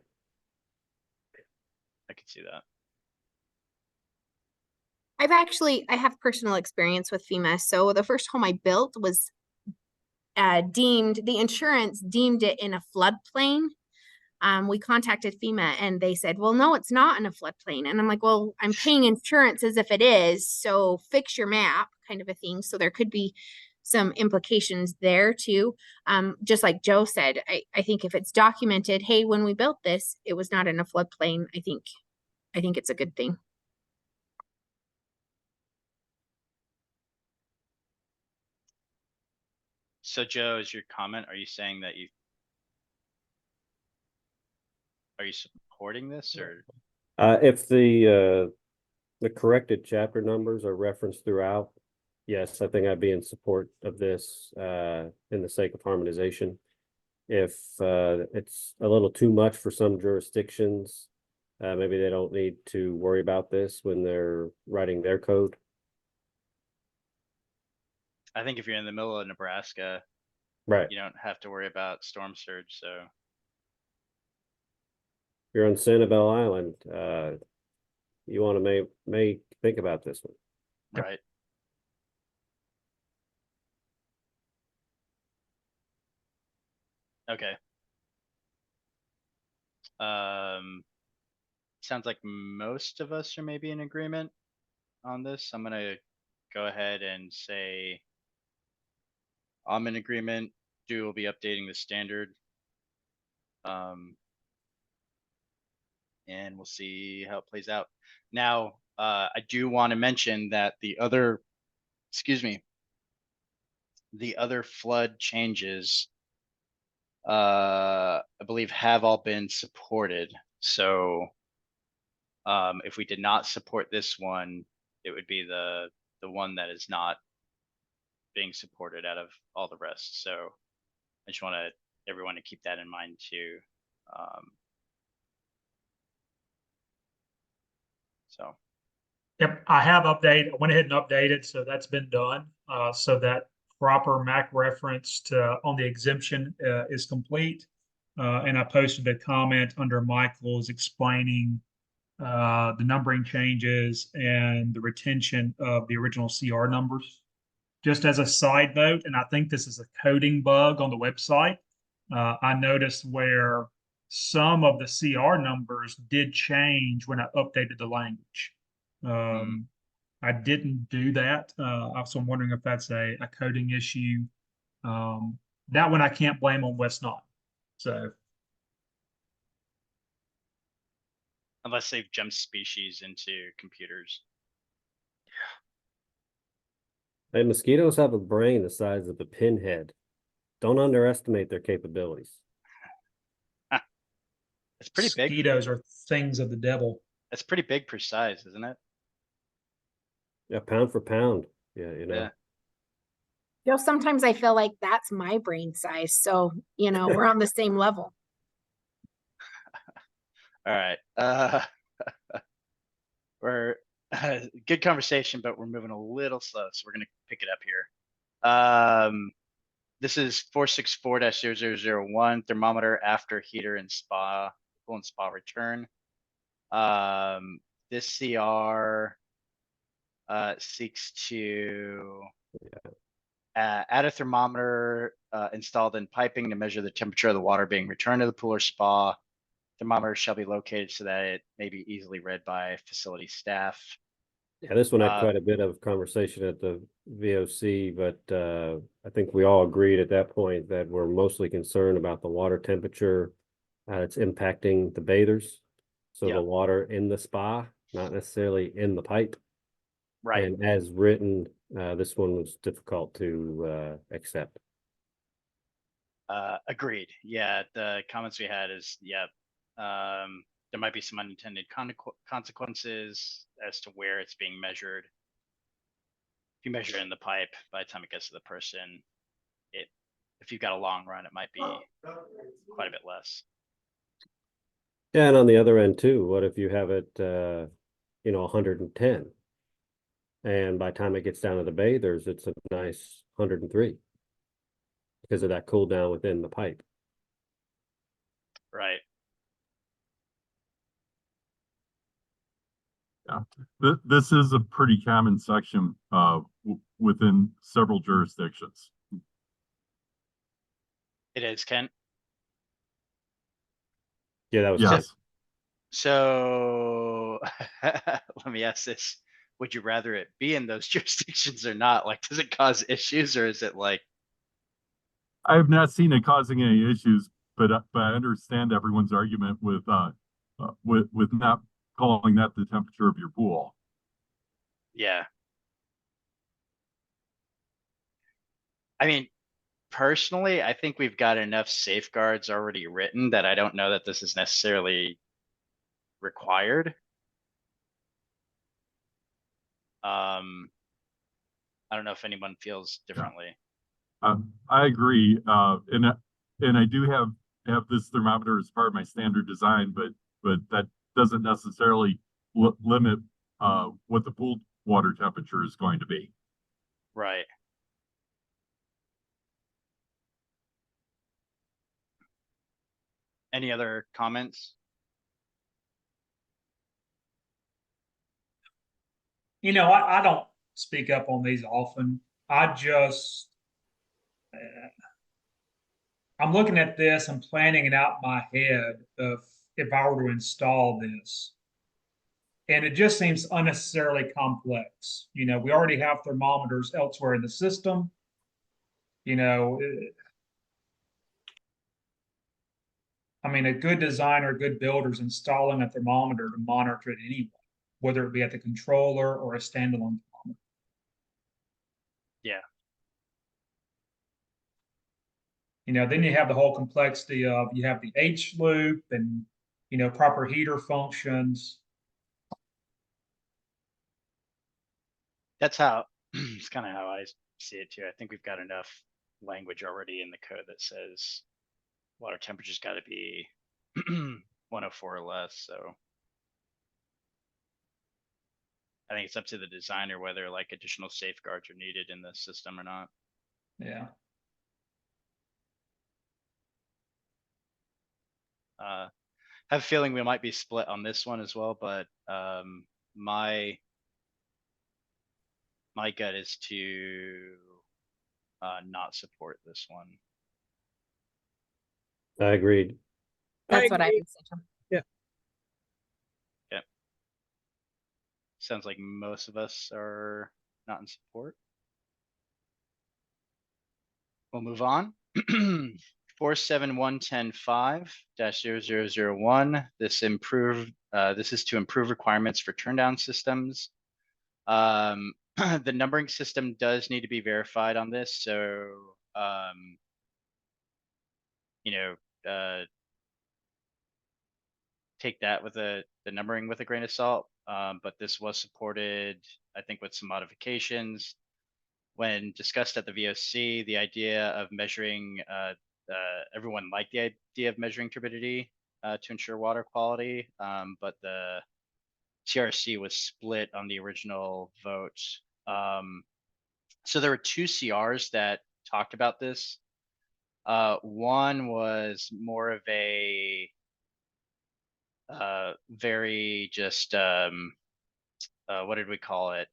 I could see that. I have personal experience with FEMA. So the first home I built was the insurance deemed it in a floodplain. We contacted FEMA and they said, well, no, it's not in a floodplain. And I'm like, well, I'm paying insurance as if it is. So fix your map, kind of a thing. So there could be some implications there too. Just like Joe said, I think if it's documented, hey, when we built this, it was not in a floodplain. I think it's a good thing. So Joe, is your comment, are you saying that are you supporting this, or? If the corrected chapter numbers are referenced throughout, yes, I think I'd be in support of this, in the sake of harmonization. If, it's a little too much for some jurisdictions, maybe they don't need to worry about this when they're writing their code. I think if you're in the middle of Nebraska, Right. you don't have to worry about storm surge, so. You're on Sanibel Island, you want to may think about this one. Yep. Right. Okay. Sounds like most of us are maybe in agreement on this. I'm gonna go ahead and say I'm in agreement. Stu will be updating the standard. And we'll see how it plays out. Now, I do want to mention that the other flood changes, I believe, have all been supported. So if we did not support this one, it would be the one that is not being supported out of all the rest. So I just want everyone to keep that in mind too. So. Yep, I have updated, I went ahead and updated, so that's been done. So that proper MAC reference to, on the exemption, is complete. And I posted a comment under Michael's explaining the numbering changes and the retention of the original CR numbers. Just as a side note, and I think this is a coding bug on the website, I noticed where some of the CR numbers did change when I updated the language. I didn't do that. So I'm wondering if that's a coding issue. That one I can't blame on West Knot. So Unless they've jumped species into computers. Hey, mosquitoes have a brain the size of a pinhead. Don't underestimate their capabilities. It's pretty big. mosquitoes are things of the devil. It's pretty big per size, isn't it? Yeah, pound for pound. Yeah, you know. Yeah. You know, sometimes I feel like that's my brain size. So, you know, we're on the same level. All right. We're good conversation, but we're moving a little slow, so we're gonna pick it up here. This is 464-0001 thermometer after heater and spa, pool and spa return. this CR seeks to add a thermometer installed in piping to measure the temperature of the water being returned to the pool or spa. Thermometer shall be located so that it may be easily read by facility staff. Yeah, this one had quite a bit of conversation at the VOC, but I think we all agreed at that point that we're mostly concerned about the water temperature. It's impacting the bathers. So Yeah. the water in the spa, not necessarily in the pipe. Right. And as written, this one was difficult to accept. Agreed. Yeah, the comments we had is, yeah, there might be some unintended consequences as to where it's being measured. If you measure it in the pipe, by the time it gets to the person, if you've got a long run, it might be quite a bit less. Yeah, and on the other end too, what if you have it, 110? And by the time it gets down to the bathers, it's a nice 103 because of that cool down within the pipe. Right. Yeah, this is a pretty common section within several jurisdictions. It is, Kent. Yeah, that was Yes. So let me ask this. Would you rather it be in those jurisdictions or not? Like, does it cause issues, or is it like? I have not seen it causing any issues, but I understand everyone's argument with not calling that the temperature of your pool. Yeah. I mean, personally, I think we've got enough safeguards already written that I don't know that this is necessarily required. I don't know if anyone feels differently. I agree, and I do have this thermometer as part of my standard design, but that doesn't necessarily limit what the pool water temperature is going to be. Right. Any other comments? I don't speak up on these often. I'm looking at this and planning it out in my head of if I were to install this. And it just seems unnecessarily complex. We already have thermometers elsewhere in the system. I mean, a good designer, a good builder is installing a thermometer to monitor it anyway, whether it be at the controller or a standalone thermometer. Yeah. Then you have the whole complexity of you have the H loop and proper heater functions. That's how it's kind of how I see it too. I think we've got enough language already in the code that says water temperature's got to be 104 or less. So I think it's up to the designer whether like additional safeguards are needed in the system or not. Yeah. I have a feeling we might be split on this one as well, but my gut is to not support this one. I agreed. That's what I agree. would say, Tom. Yeah. Sounds like most of us are not in support. We'll move on. 47110.5-0001. This is to improve requirements for turndown systems. The numbering system does need to be verified on this, so take that with the numbering with a grain of salt. But this was supported, I think, with some modifications. When discussed at the VOC, the idea of measuring, everyone liked the idea of measuring turbidity to ensure water quality, but the TRC was split on the original vote. So there were two CRs that talked about this. One was more of a very just what did we call it?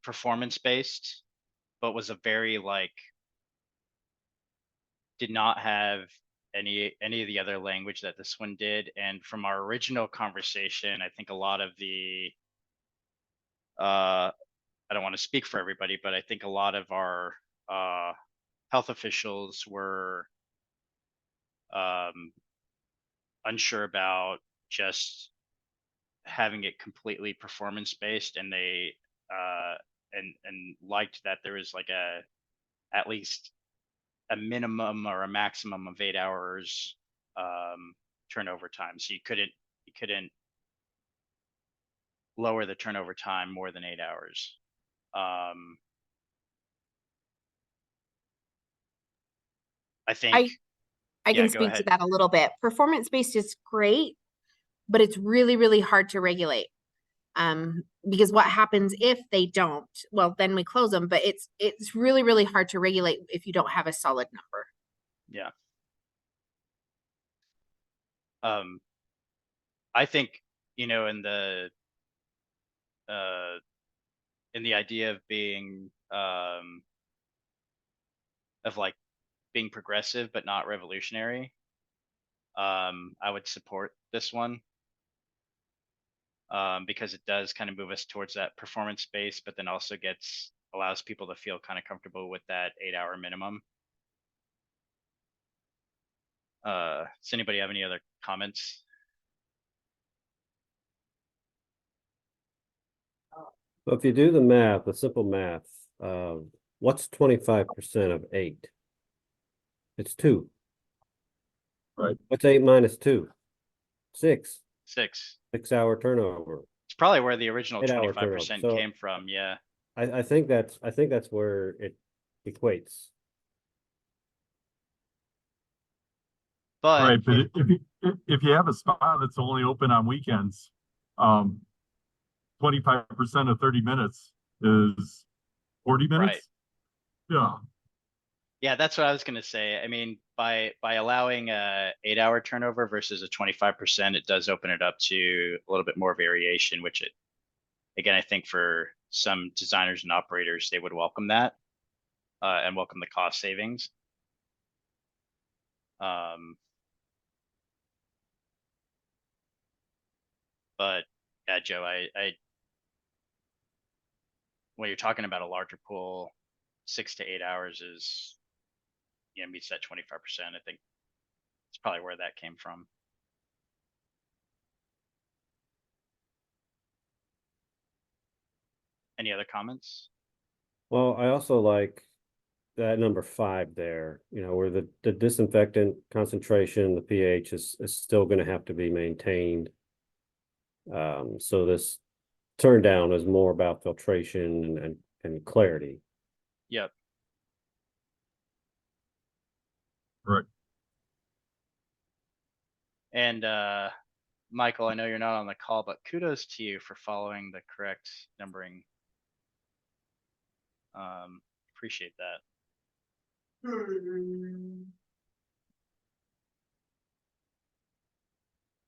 Performance based, but was a very like, did not have any of the other language that this one did. And from our original conversation, I think a lot of the I don't want to speak for everybody, but I think a lot of our health officials were unsure about just having it completely performance based, and they and liked that there was like at least a minimum or a maximum of 8 hours turnover time. So you couldn't lower the turnover time more than 8 hours. I think I Yeah, can go speak to ahead. that a little bit. Performance-based is great, but it's really, really hard to regulate. Because what happens if they don't? Well, then we close them, but it's really, really hard to regulate if you don't have a solid number. Yeah. I think, in the idea of being of like being progressive but not revolutionary, I would support this one. Because it does kind of move us towards that performance base, but then also allows people to feel kind of comfortable with that 8-hour minimum. Does anybody have any other comments? Well, if you do the math, the simple math, what's 25% of 8? It's 2. Right. What's 8 minus 2? 6. 6. 6-hour turnover. It's probably where the original 8-hour 25% turnover. So came from. Yeah. I think that's where it equates. But Right, but if you have a spa that's only open on weekends, 25% of 30 minutes is 40 minutes. Right. Yeah. Yeah, that's what I was going to say. I mean, by allowing a 8-hour turnover versus a 25%, it does open it up to a little bit more variation, which again, I think for some designers and operators, they would welcome that and welcome the cost savings. But yeah, Joe, when you're talking about a larger pool, 6 to 8 hours is, meets that 25%. I think it's probably where that came from. Any other comments? Well, I also like that number 5 there, where the disinfectant concentration, the pH is still going to have to be maintained. So this turn down is more about filtration and clarity. Yep. Right. And Michael, I know you're not on the call, but kudos to you for following the correct numbering. Appreciate that.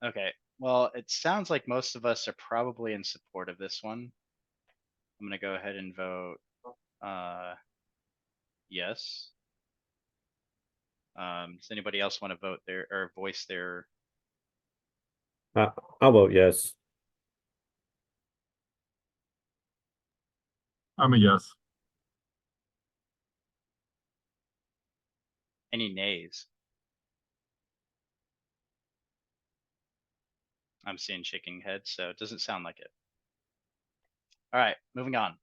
Okay, well, it sounds like most of us are probably in support of this one. I'm gonna go ahead and vote yes. Does anybody else want to vote their or voice their? I'll vote yes. I'm a yes. Any nays? I'm seeing shaking heads, so it doesn't sound like it. All right, moving on.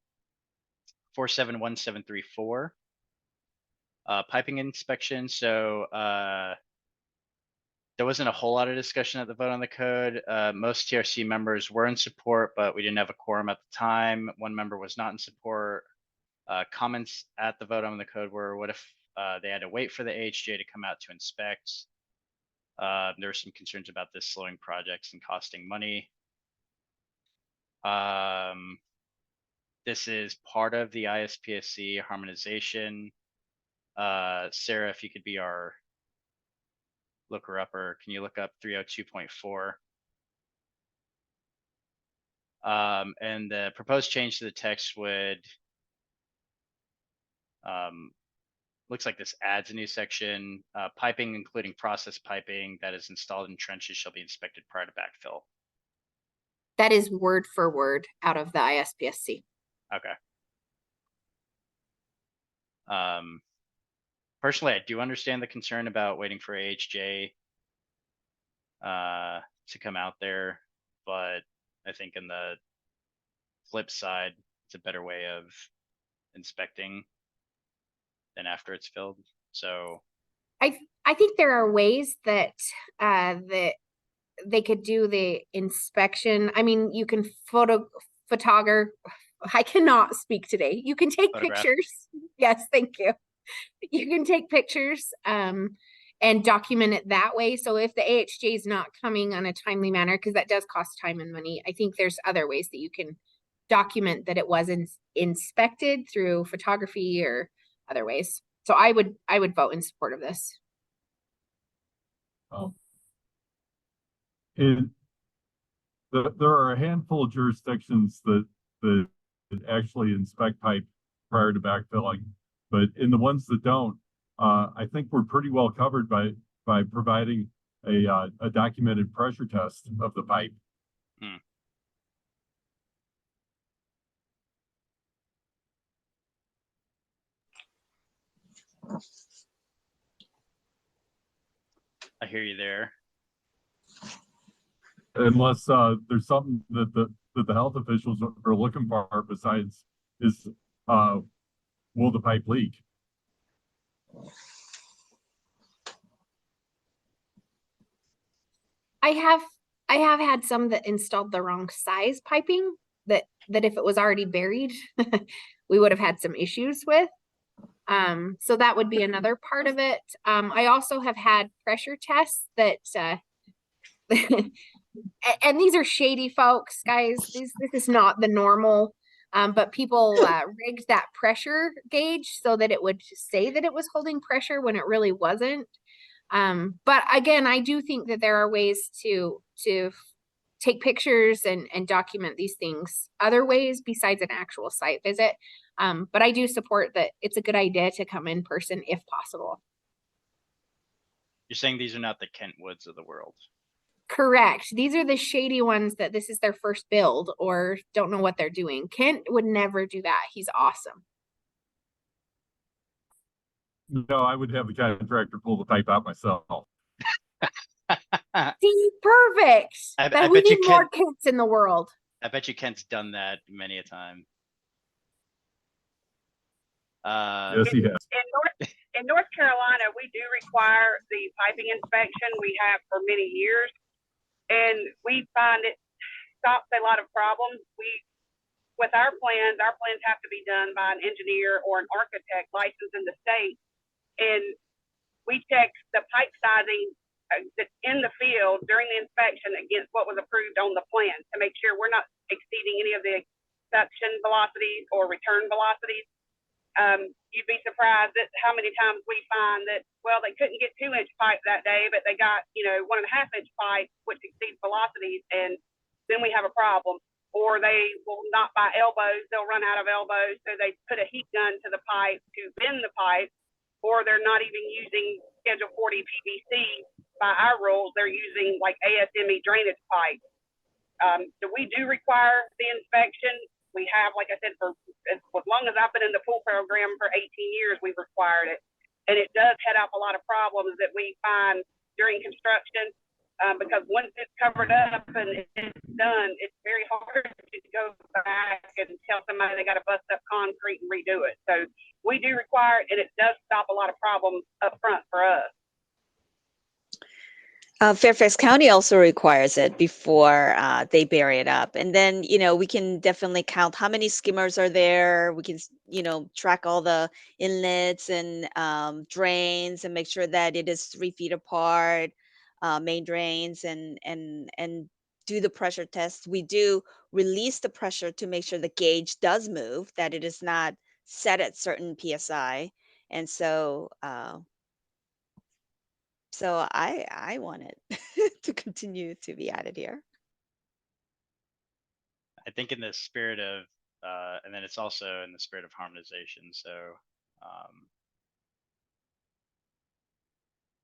471734. Piping inspection. So there wasn't a whole lot of discussion at the vote on the code. Most TRC members were in support, but we didn't have a quorum at the time. One member was not in support. Comments at the vote on the code were, what if they had to wait for the AHJ to come out to inspect? There were some concerns about this slowing projects and costing money. This is part of the ISPSC harmonization. Sarah, if you could be our look her up, or can you look up 302.4? And the proposed change to the text would, looks like this adds a new section, piping, including process piping that is installed in trenches shall be inspected prior to backfill. That is word for word out of the ISPSC. Okay. Personally, I do understand the concern about waiting for AHJ to come out there, but I think in the flip side, it's a better way of inspecting than after it's filled. So I think there are ways that that they could do the inspection. I mean, you can photograph. I cannot speak today. You can take Photograph. pictures. Yes, thank you. You can take pictures and document it that way. So if the AHJ is not coming on a timely manner, because that does cost time and money, I think there's other ways that you can document that it was inspected through photography or other ways. So I would vote in support of this. And there are a handful of jurisdictions that actually inspect pipe prior to backfilling, but in the ones that don't, I think we're pretty well covered by providing a documented pressure test of the pipe. I hear you there. Unless there's something that the health officials are looking for besides is will the pipe leak? I have had some that installed the wrong size piping that if it was already buried, we would have had some issues with. So that would be another part of it. I also have had pressure tests that and these are shady folks, guys. This is not the normal. But people rigged that pressure gauge so that it would say that it was holding pressure when it really wasn't. But again, I do think that there are ways to take pictures and document these things other ways besides an actual site visit. But I do support that it's a good idea to come in person if possible. You're saying these are not the Kentwoods of the world. Correct. These are the shady ones that this is their first build or don't know what they're doing. Kent would never do that. He's awesome. No, I would have the contractor pull the pipe out myself. See, perfect. I we bet you need more Kent- Kents in the world. I bet you Kent's done that many a time. Yes, he has. In North Carolina, we do require the piping inspection. We have for many years, and we find it stops a lot of problems. With our plans have to be done by an engineer or an architect licensed in the state, and we check the pipe sizing that's in the field during the inspection against what was approved on the plan to make sure we're not exceeding any of the suction velocities or return velocities. You'd be surprised at how many times we find that, well, they couldn't get 2-inch pipe that day, but they got, 1.5-inch pipe, which exceeds velocities, and then we have a problem. Or they will not buy elbows, they'll run out of elbows, so they put a heat gun to the pipe to bend the pipe, or they're not even using Schedule 40 PVC. By our rules, they're using like ASME drainage pipe. So we do require the inspection. We have, like I said, for as long as I've been in the pool program for 18 years, we've required it. And it does head off a lot of problems that we find during construction, because once it's covered up and it's done, it's very hard to go back and tell somebody they got to bust up concrete and redo it. So we do require it, and it does stop a lot of problems up front for us. Fairfax County also requires it before they bury it up. And then, we can definitely count how many skimmers are there. We can, track all the inlets and drains and make sure that it is 3 feet apart, main drains, and do the pressure test. We do release the pressure to make sure the gauge does move, that it is not set at certain PSI. And so, So I want it to continue to be added here. I think in the spirit of, and then it's also in the spirit of harmonization. So,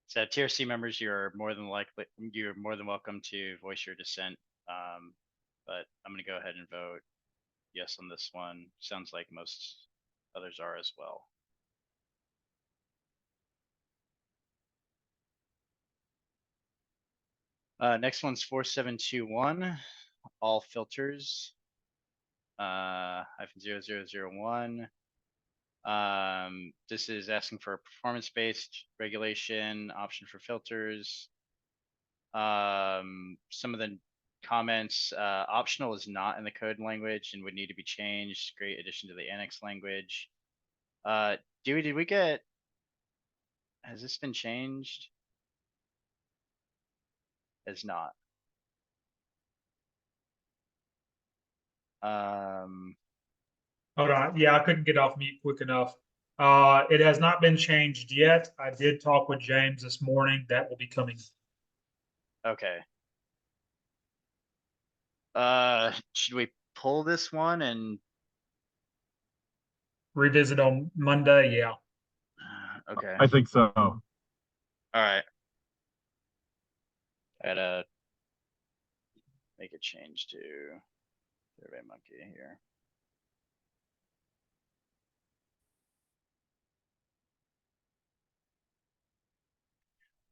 so TRC members, you're more than welcome to voice your dissent. But I'm going to go ahead and vote yes on this one. Sounds like most others are as well. Next one's 4721, all filters, -0001. This is asking for a performance-based regulation option for filters. Some of the comments, optional is not in the code language and would need to be changed. Great addition to the annex language. Dewey, did we get, has this been changed? Has not. Hold on. Yeah, I couldn't get off mute quick enough. It has not been changed yet. I did talk with James this morning. That will be coming. Okay. Should we pull this one and Revisit on Monday. Yeah. okay. I think so. All right. I gotta make a change to Survey Monkey here.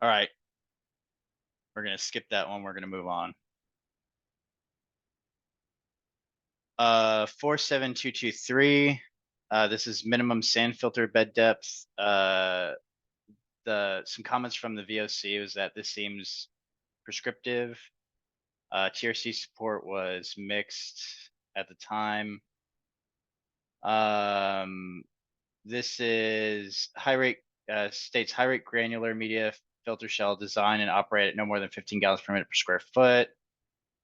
All right. We're gonna skip that one. We're gonna move on. 47223. This is minimum sand filter bed depth. Some comments from the VOC was that this seems prescriptive. TRC support was mixed at the time. This is high rate, states high rate granular media filter shell design and operate at no more than 15 gallons per minute per square foot,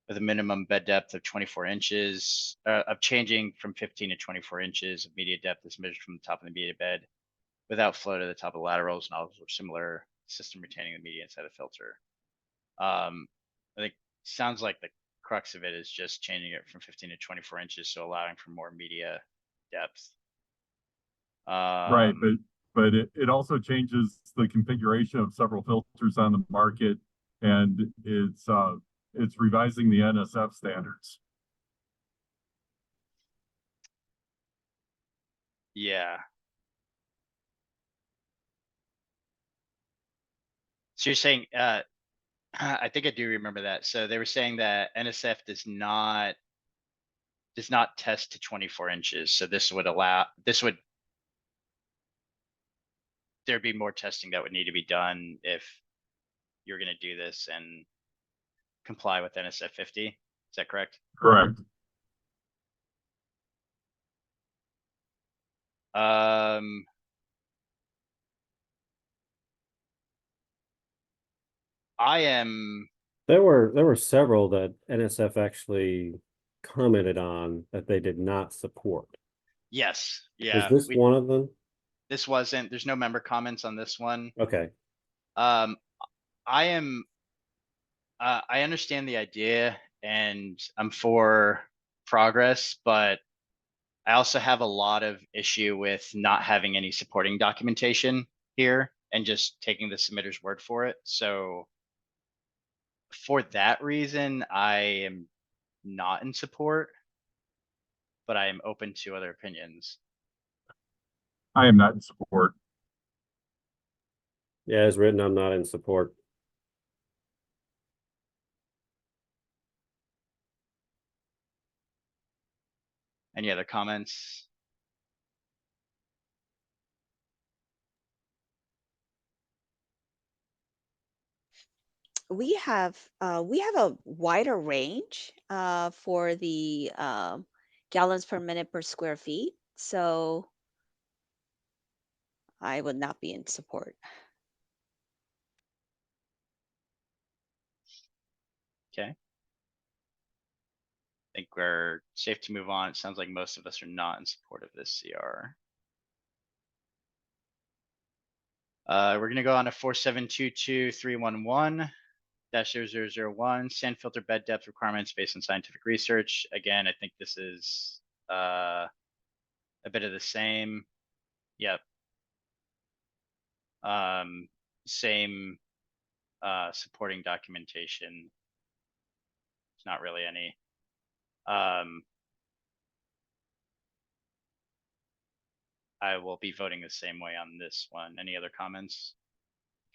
with a minimum bed depth of 24 inches, of changing from 15 to 24 inches of media depth is measured from the top of the media bed without flow to the top of the laterals, and all or similar system retaining the media inside the filter. I think sounds like the crux of it is just changing it from 15 to 24 inches, so allowing for more media depth. Right, but it also changes the configuration of several filters on the market, and it's revising the NSF standards. Yeah. So you're saying, I think I do remember that. So they were saying that NSF does not test to 24 inches. So there'd be more testing that would need to be done if you're going to do this and comply with NSF 50. Is that correct? Correct. There were several that NSF actually commented on that they did not support. Yes. Yeah. Was this one of them? This wasn't, there's no member comments on this one. Okay. I understand the idea and I'm for progress, but I also have a lot of issue with not having any supporting documentation here and just taking the submitter's word for it. So for that reason, I am not in support, but I am open to other opinions. I am not in support. Yeah, as written, I'm not in support. Any other comments? We have a wider range for the gallons per minute per square feet. So I would not be in support. Okay. I think we're safe to move on. It sounds like most of us are not in support of this CR. We're gonna go on to 4722-311-0001, sand filter bed depth requirements based on scientific research. Again, I think this is a bit of the same. Yep. Same supporting documentation. It's not really any. I will be voting the same way on this one. Any other comments?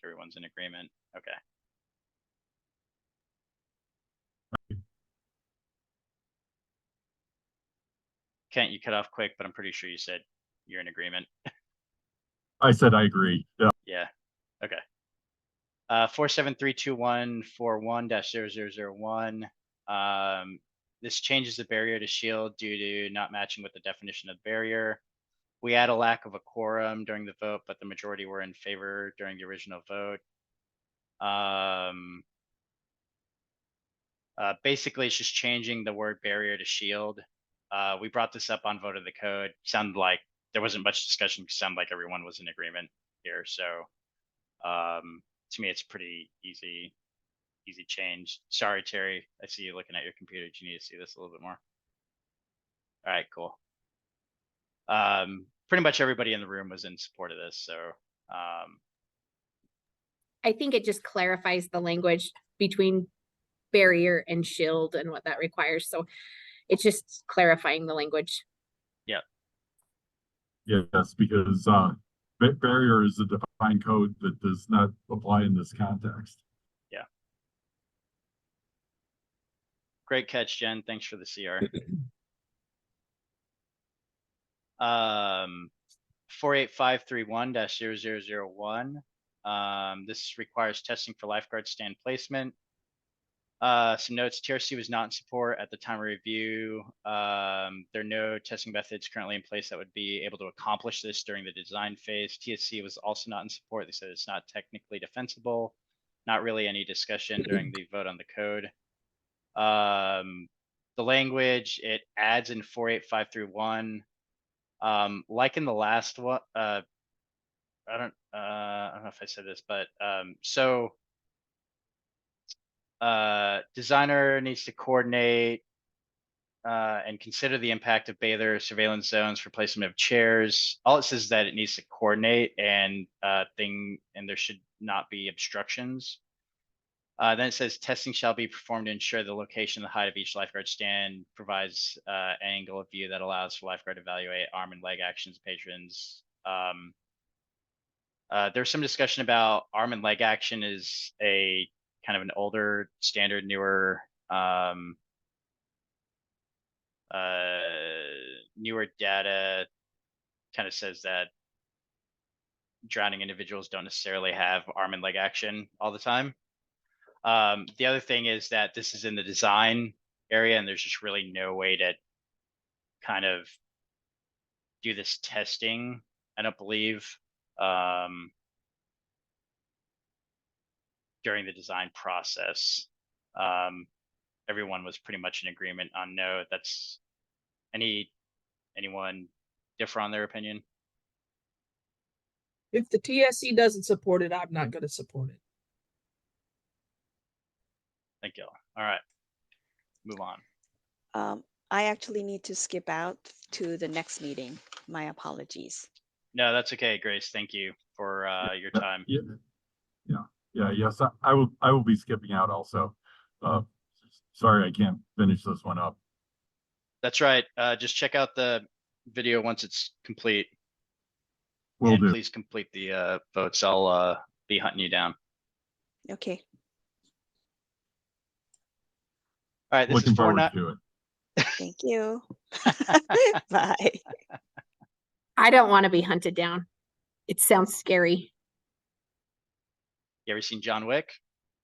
Everyone's in agreement. Okay. Kent, you cut off quick, but I'm pretty sure you said you're in agreement. I said I agree. Yeah. Yeah. Okay. 4732-141-0001. This changes the barrier to shield due to not matching with the definition of barrier. We had a lack of a quorum during the vote, but the majority were in favor during the original vote. Basically, it's just changing the word barrier to shield. We brought this up on vote of the code. Sounded like there wasn't much discussion. Sounded like everyone was in agreement here. So to me, it's pretty easy change. Sorry, Terry. I see you looking at your computer. Do you need to see this a little bit more? All right, cool. Pretty much everybody in the room was in support of this. So I think it just clarifies the language between barrier and shield and what that requires. So it's just clarifying the language. yeah. Yes, because barrier is a defined code that does not apply in this context. Yeah. Great catch, Jen. Thanks for the CR. 48531-0001. This requires testing for lifeguard stand placement. Some notes, TRC was not in support at the time of review. There are no testing methods currently in place that would be able to accomplish this during the design phase. TSC was also not in support. They said it's not technically defensible. Not really any discussion during the vote on the code. The language, it adds in 48531. Like in the last one, I don't know if I said this, but designer needs to coordinate and consider the impact of bather surveillance zones for placement of chairs. All it says is that it needs to coordinate and there should not be obstructions. Then it says testing shall be performed to ensure the location and the height of each lifeguard stand provides an angle of view that allows for lifeguard to evaluate arm and leg actions of patrons. There's some discussion about arm and leg action is a kind of an older standard, newer data kind of says that drowning individuals don't necessarily have arm and leg action all the time. The other thing is that this is in the design area and there's just really no way to kind of do this testing, I don't believe, during the design process. Everyone was pretty much in agreement on no. That's anyone differ on their opinion? If the TSC doesn't support it, I'm not going to support it. Thank you. All right, move on. I actually need to skip out to the next meeting. My apologies. No, that's okay, Grace. Thank you for your time. Yes, I will be skipping out also. Sorry, I can't finish this one up. That's right. Just check out the video once it's complete. Will do. Please complete the votes. I'll be hunting you down. Okay. All right, this Looking is forward to it. Thank you. Bye. I don't want to be hunted down. It sounds scary. You ever seen John Wick?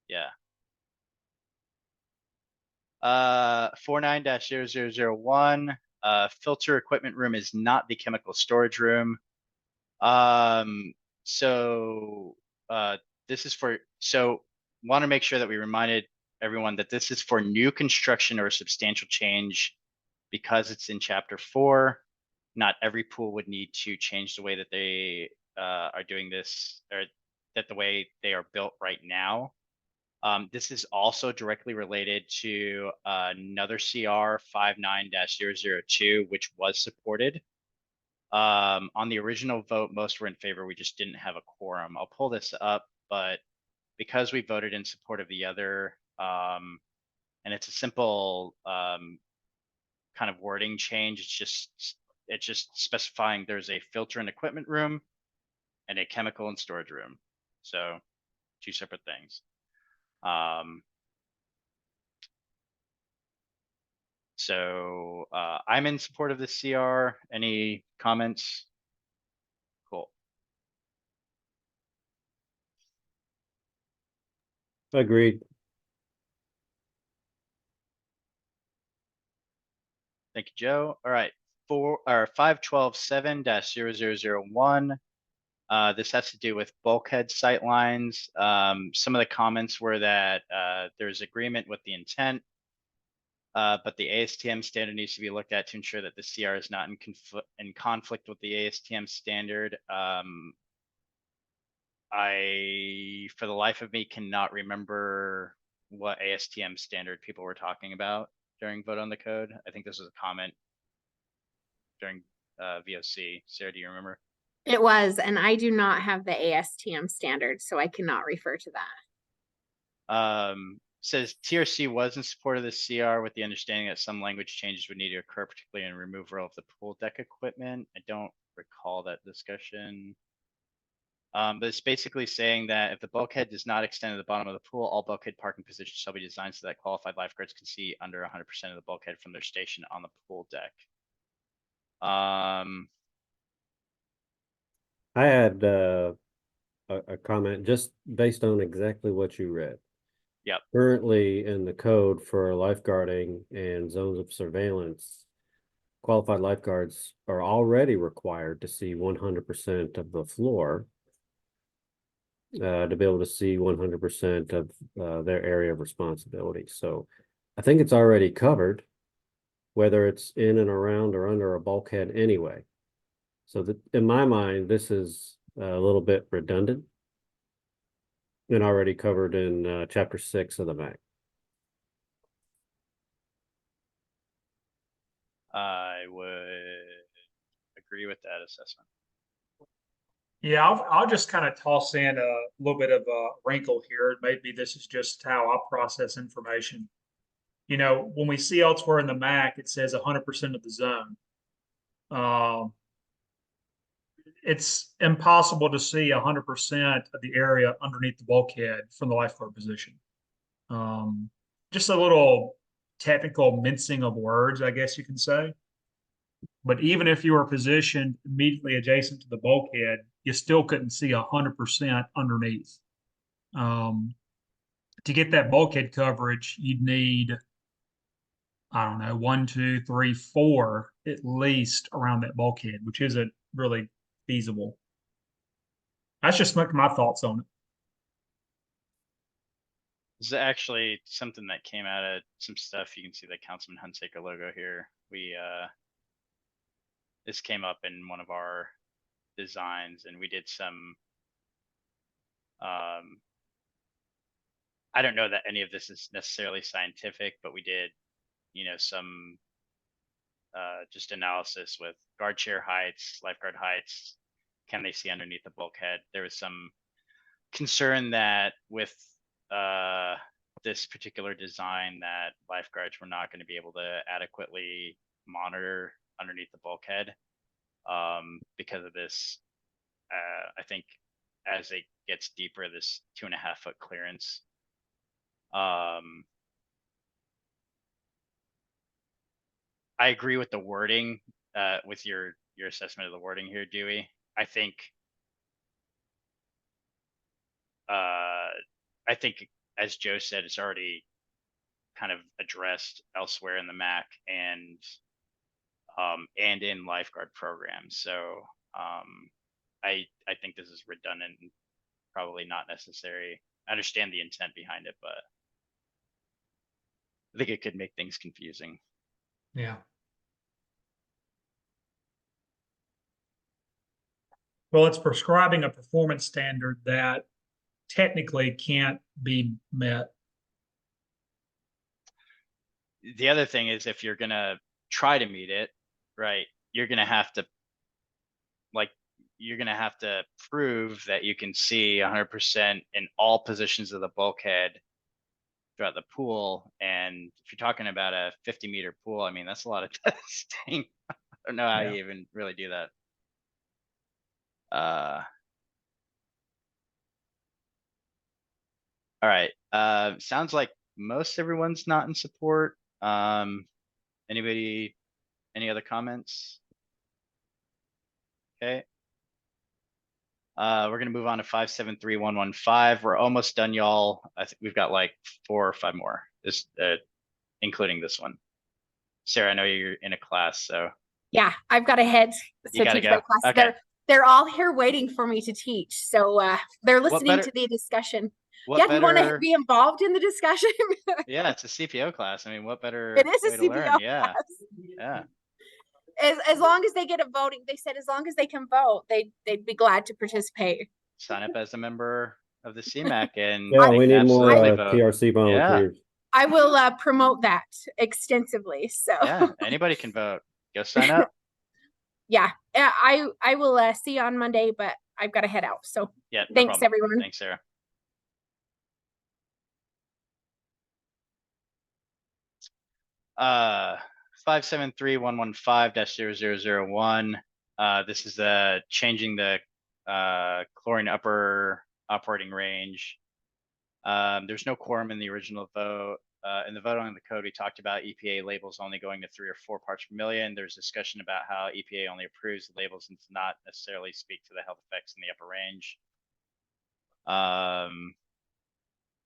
Yeah. 49-0001. Filter equipment room is not the chemical storage room. This is for, want to make sure that we reminded everyone that this is for new construction or substantial change because it's in chapter 4. Not every pool would need to change the way that they are doing this, or that the way they are built right now. This is also directly related to another CR 59-002, which was supported. On the original vote, most were in favor. We just didn't have a quorum. I'll pull this up, but because we voted in support of the other, and it's a simple kind of wording change. It's just specifying there's a filter and equipment room and a chemical and storage room. So 2 separate things. So I'm in support of the CR. Any comments? Cool. Agreed. Thank you, Joe. All right, 5127-0001. This has to do with bulkhead sightlines. Some of the comments were that there's agreement with the intent, but the ASTM standard needs to be looked at to ensure that the CR is not in conflict with the ASTM standard. I, for the life of me, cannot remember what ASTM standard people were talking about during vote on the code. I think this was a comment during VOC. Sarah, do you remember? It was, and I do not have the ASTM standard, so I cannot refer to that. Says TRC was in support of the CR with the understanding that some language changes would need to occur, particularly in removal of the pool deck equipment. I don't recall that discussion. But it's basically saying that if the bulkhead does not extend to the bottom of the pool, all bulkhead parking positions shall be designed so that qualified lifeguards can see under 100% of the bulkhead from their station on the pool deck. I had a comment just based on exactly what you read. Yep. Currently in the code for lifeguarding and zones of surveillance, qualified lifeguards are already required to see 100% of the floor to be able to see 100% of their area of responsibility. So I think it's already covered, whether it's in and around or under a bulkhead anyway. So that, in my mind, this is a little bit redundant and already covered in chapter 6 of the MAC. I would agree with that assessment. Yeah, I'll just kind of toss in a little bit of a wrinkle here. Maybe this is just how I process information. You know, when we see elsewhere in the MAC, it says 100% of the zone. It's impossible to see 100% of the area underneath the bulkhead from the lifeguard position. Just a little technical mincing of words, I guess you can say. But even if you were positioned immediately adjacent to the bulkhead, you still couldn't see 100% underneath. To get that bulkhead coverage, you'd need, I don't know, 1, 2, 3, 4 at least around that bulkhead, which isn't really feasible. That's just my thoughts on it. This is actually something that came out of some stuff. You can see the Councilman Hunsaker logo here. This came up in one of our designs, and we did some. I don't know that any of this is necessarily scientific, but we did, some just analysis with guard chair heights, lifeguard heights. Can they see underneath the bulkhead? There was some concern that with this particular design that lifeguards were not going to be able to adequately monitor underneath the bulkhead because of this. I think as it gets deeper, this 2.5 foot clearance. I agree with the wording, with your assessment of the wording here, Dewey. I think as Joe said, it's already kind of addressed elsewhere in the MAC and in lifeguard programs. So I think this is redundant and probably not necessary. I understand the intent behind it, but I think it could make things confusing. Yeah. Well, it's prescribing a performance standard that technically can't be met. The other thing is if you're gonna try to meet it, right, you're gonna have to prove that you can see 100% in all positions of the bulkhead throughout the pool. And if you're talking about a 50-meter pool, I mean, that's a lot of testing. I don't know how Yeah. you even really do that. All right. Sounds like most everyone's not in support. Anybody, any other comments? Okay. We're gonna move on to 573-115. We're almost done, y'all. I think we've got like 4 or 5 more, this including this one. Sarah, I know you're in a class, so Yeah, I've got to head You to gotta teach my go. class. Okay. They're all here waiting for me to teach. So they're listening better- to the discussion. what Yeah, do you want to better? be involved in the discussion? Yeah, it's a CPO class. I mean, what better It is a way to learn? CPO Yeah, class. yeah. As long as they get a voting, they said as long as they can vote, they'd be glad to participate. Sign up as a member of the CMAC and Yeah, they we can need more absolutely vote. TRC volunteers. I will promote that extensively. So Yeah, anybody can vote. Go sign up. yeah, I will see you on Monday, but I've got to head out. So Yeah, no thanks problem. everyone. Thanks, Sarah. Uh, 573-115-0001. This is changing the chlorine upper operating range. There's no quorum in the original vote. In the vote on the code, we talked about EPA labels only going to 3 or 4 parts per million. There's discussion about how EPA only approves the labels and does not necessarily speak to the health effects in the upper range.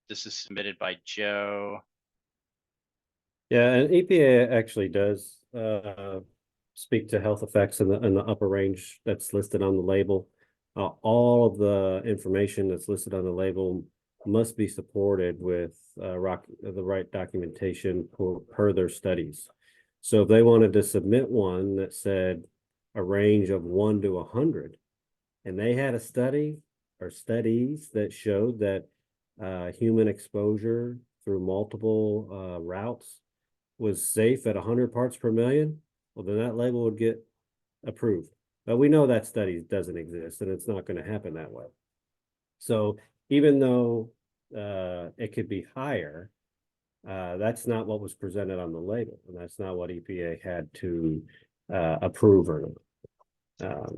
This is submitted by Joe. Yeah, and EPA actually does speak to health effects in the upper range that's listed on the label. All of the information that's listed on the label must be supported with the right documentation per their studies. So if they wanted to submit one that said a range of 1 to 100, and they had a study or studies that showed that human exposure through multiple routes was safe at 100 parts per million, well, then that label would get approved. But we know that study doesn't exist and it's not going to happen that way. So even though it could be higher, that's not what was presented on the label, and that's not what EPA had to approve or not.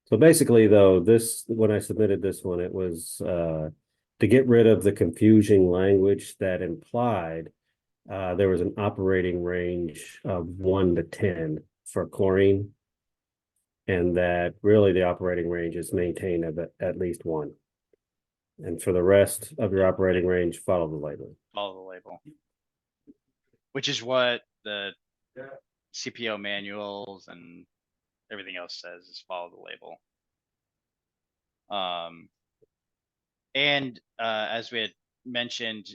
So basically, though, when I submitted this one, it was to get rid of the confusing language that implied there was an operating range of 1 to 10 for chlorine, and that really the operating range is maintained at least 1. And for the rest of your operating range, follow the label. Follow the label. Which is what the CPO manuals and everything else says, is follow the label. And as we had mentioned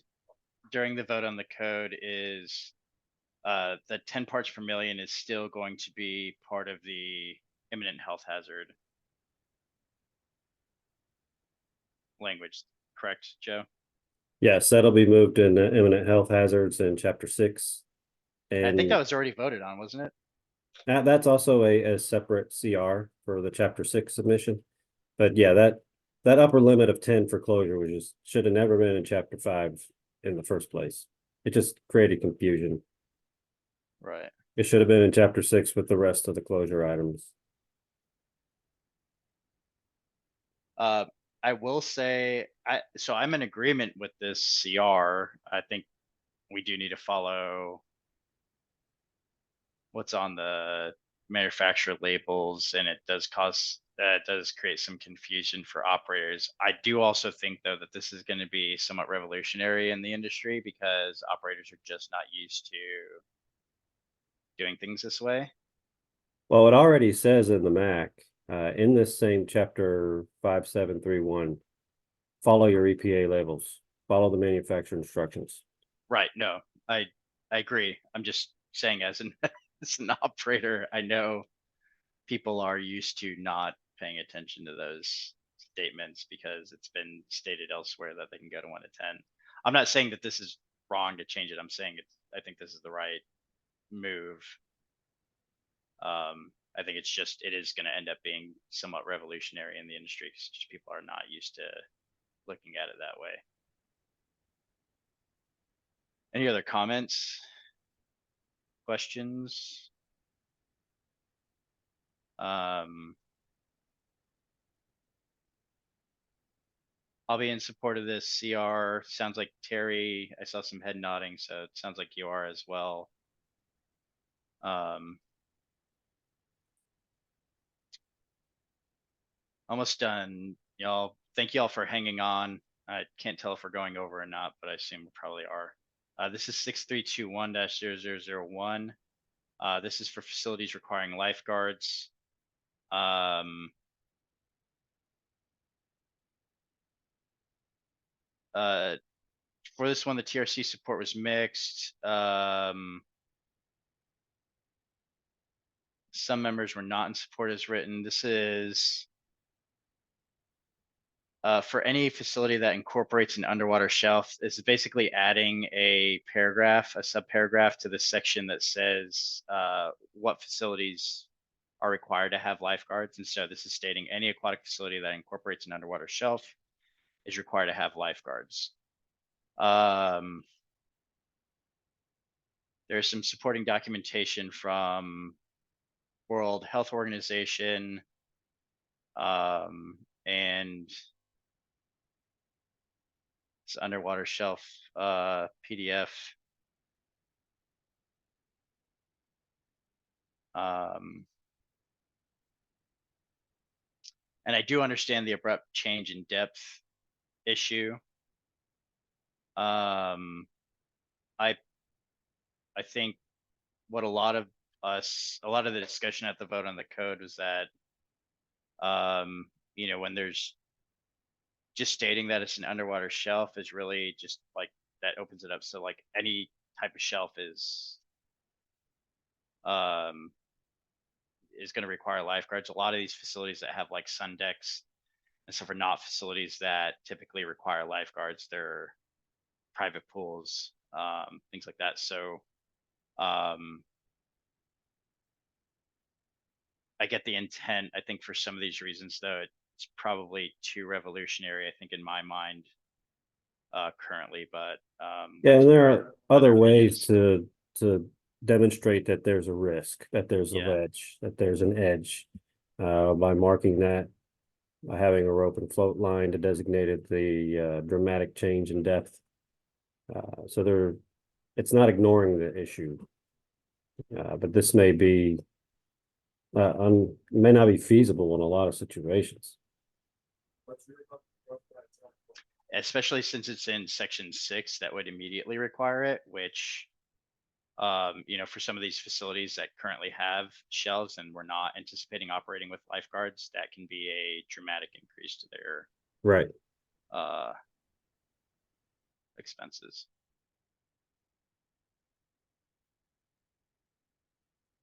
during the vote on the code, is the 10 parts per million is still going to be part of the imminent health hazard language, correct, Joe? Yes, that'll be moved in imminent health hazards in chapter 6. And I think that was already voted on, wasn't it? that's also a separate CR for the chapter 6 submission. But yeah, that upper limit of 10 for closure should have never been in chapter 5 in the first place. It just created confusion. Right. It should have been in chapter 6 with the rest of the closure items. I will say, I'm in agreement with this CR. I think we do need to follow what's on the manufacturer labels, and it does create some confusion for operators. I do also think, though, that this is going to be somewhat revolutionary in the industry because operators are just not used to doing things this way. Well, it already says in the MAC, in this same chapter 5731, follow your EPA labels, follow the manufacturer instructions. Right. No, I agree. I'm just saying, as an as an operator, I know people are used to not paying attention to those statements because it's been stated elsewhere that they can go to 1 to 10. I'm not saying that this is wrong to change it. I'm saying I think this is the right move. I think it is going to end up being somewhat revolutionary in the industry because people are not used to looking at it that way. Any other comments? Questions? I'll be in support of this CR. Sounds like Terry, I saw some head nodding, so it sounds like you are as well. Almost done, y'all. Thank y'all for hanging on. I can't tell if we're going over or not, but I assume we probably are. This is 6321-0001. This is for facilities requiring lifeguards. For this one, the TRC support was mixed. Some members were not in support as written. This is for any facility that incorporates an underwater shelf. This is basically adding a paragraph, a subparagraph to the section that says what facilities are required to have lifeguards. And so this is stating any aquatic facility that incorporates an underwater shelf is required to have lifeguards. There's some supporting documentation from World Health Organization and this underwater shelf PDF. And I do understand the abrupt change in depth issue. I think what a lot of the discussion at the vote on the code was that, you know, when there's just stating that it's an underwater shelf is really just like that opens it up. So like any type of shelf is going to require lifeguards. A lot of these facilities that have like sun decks and stuff are not facilities that typically require lifeguards. They're private pools, things like that. So I get the intent. I think for some of these reasons, though, it's probably too revolutionary, I think, in my mind currently. But yeah, and there are other ways to demonstrate that there's a risk, that there's a ledge, that there's an edge, by marking that, by having a rope and float line to designate the dramatic change in depth. So it's not ignoring the issue, but this may be may not be feasible in a lot of situations. Especially since it's in section 6, that would immediately require it, which, you know, for some of these facilities that currently have shelves and we're not anticipating operating with lifeguards, that can be a dramatic increase to their expenses.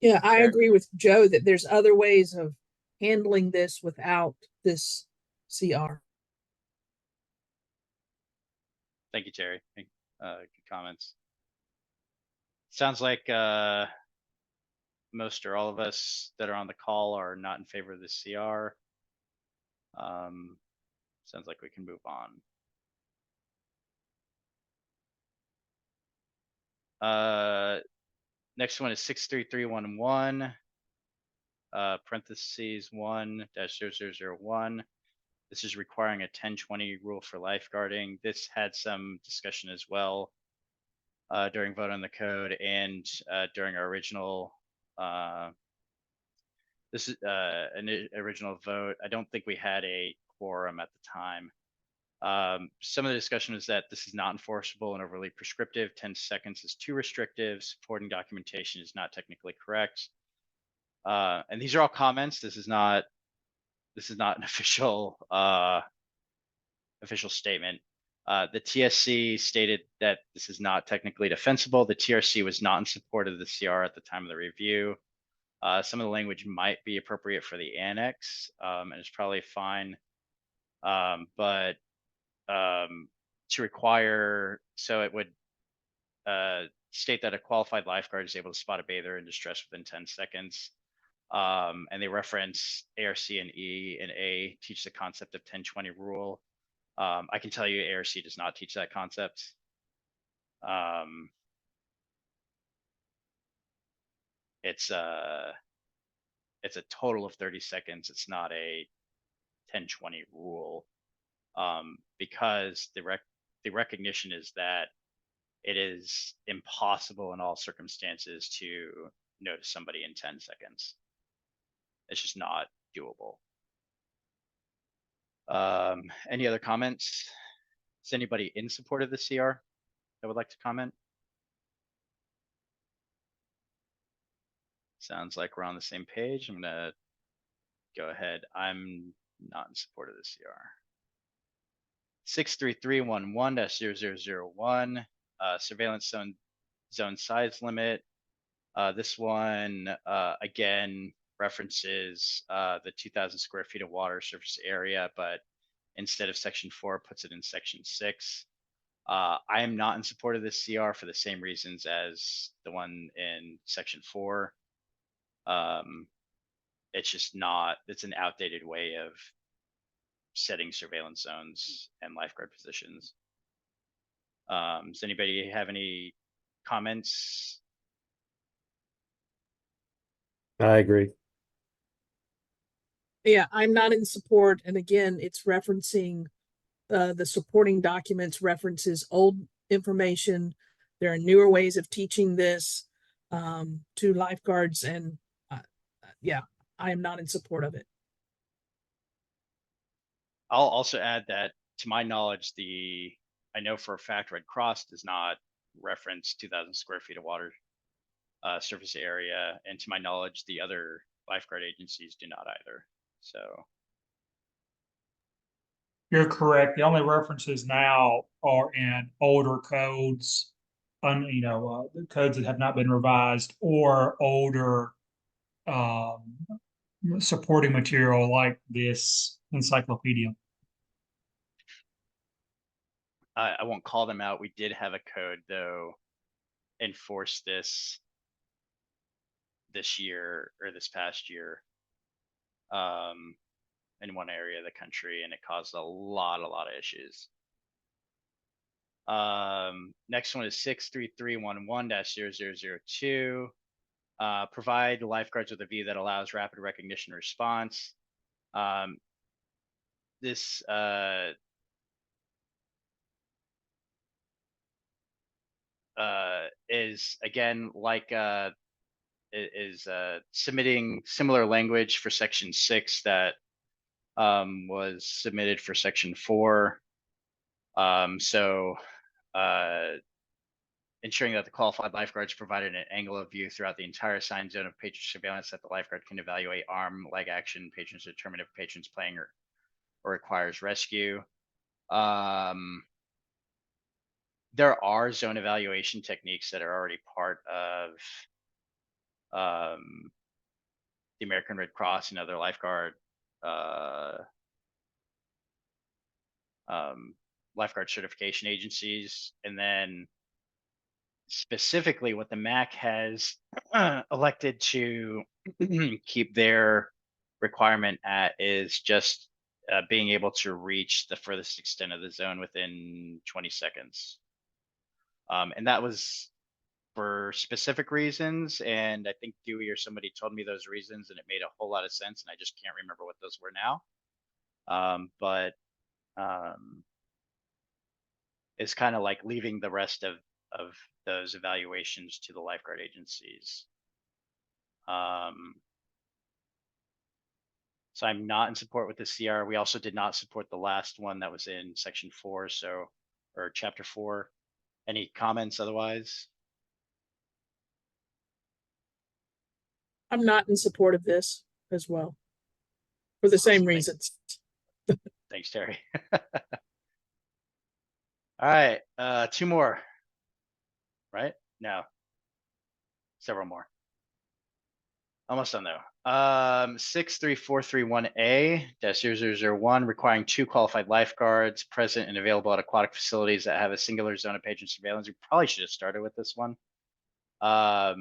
Yeah, I agree with Joe that there's other ways of handling this without this CR. Thank you, Terry. Good comments. Sounds like most or all of us that are on the call are not in favor of the CR. Sounds like we can move on. Next one is 63311, parentheses 1-0001. This is requiring a 10-20 rule for lifeguarding. This had some discussion as well during vote on the code and during our original original vote. I don't think we had a quorum at the time. Some of the discussion is that this is not enforceable and overly prescriptive. 10 seconds is too restrictive. Supporting documentation is not technically correct. And these are all comments. This is not an official statement. The TSC stated that this is not technically defensible. The TRC was not in support of the CR at the time of the review. Some of the language might be appropriate for the annex, and it's probably fine. But to require, so it would state that a qualified lifeguard is able to spot a bather in distress within 10 seconds. And they reference ARC and E and A teach the concept of 10-20 rule. I can tell you ARC does not teach that concept. It's a total of 30 seconds. It's not a 10-20 rule, because the recognition is that it is impossible in all circumstances to notice somebody in 10 seconds. It's just not doable. Any other comments? Is anybody in support of the CR that would like to comment? Sounds like we're on the same page. I'm gonna go ahead. I'm not in support of the CR. 63311-0001, surveillance zone size limit. This one, again, references the 2,000 square feet of water surface area, but instead of section 4, puts it in section 6. I am not in support of this CR for the same reasons as the one in section 4. It's just not, it's an outdated way of setting surveillance zones and lifeguard positions. Does anybody have any comments? I agree. Yeah, I'm not in support. And again, it's referencing the supporting documents references old information. There are newer ways of teaching this to lifeguards, and yeah, I am not in support of it. I'll also add that, to my knowledge, I know for a fact Red Cross does not reference 2,000 square feet of water surface area, and to my knowledge, the other lifeguard agencies do not either. So You're correct. The only references now are in older codes, the codes that have not been revised, or older supporting material like this encyclopedia. I won't call them out. We did have a code, though, enforce this year, or this past year, in one area of the country, and it caused a lot of issues. Next one is 63311-0002. Provide lifeguards with a view that allows rapid recognition response. This is, again, like submitting similar language for section 6 that was submitted for section 4. So ensuring that the qualified lifeguards provided an angle of view throughout the entire assigned zone of patron surveillance that the lifeguard can evaluate arm, leg action, patrons determine if patrons playing or requires rescue. There are zone evaluation techniques that are already part of the American Red Cross and other lifeguard lifeguard certification agencies. And then specifically what the MAC has elected to keep their requirement at is just being able to reach the furthest extent of the zone within 20 seconds. And that was for specific reasons. And I think Dewey or somebody told me those reasons, and it made a whole lot of sense. And I just can't remember what those were now. It's kind of like leaving the rest of those evaluations to the lifeguard agencies. So I'm not in support with the CR. We also did not support the last one that was in section 4, or chapter 4. Any comments otherwise? I'm not in support of this as well, for the same Awesome. reasons. Thanks, Terry. All right, 2 more, right? No, several more. Almost done though. 63431A-0001 requiring 2 qualified lifeguards present and available at aquatic facilities that have a singular zone of patron surveillance. We probably should have started with this one. There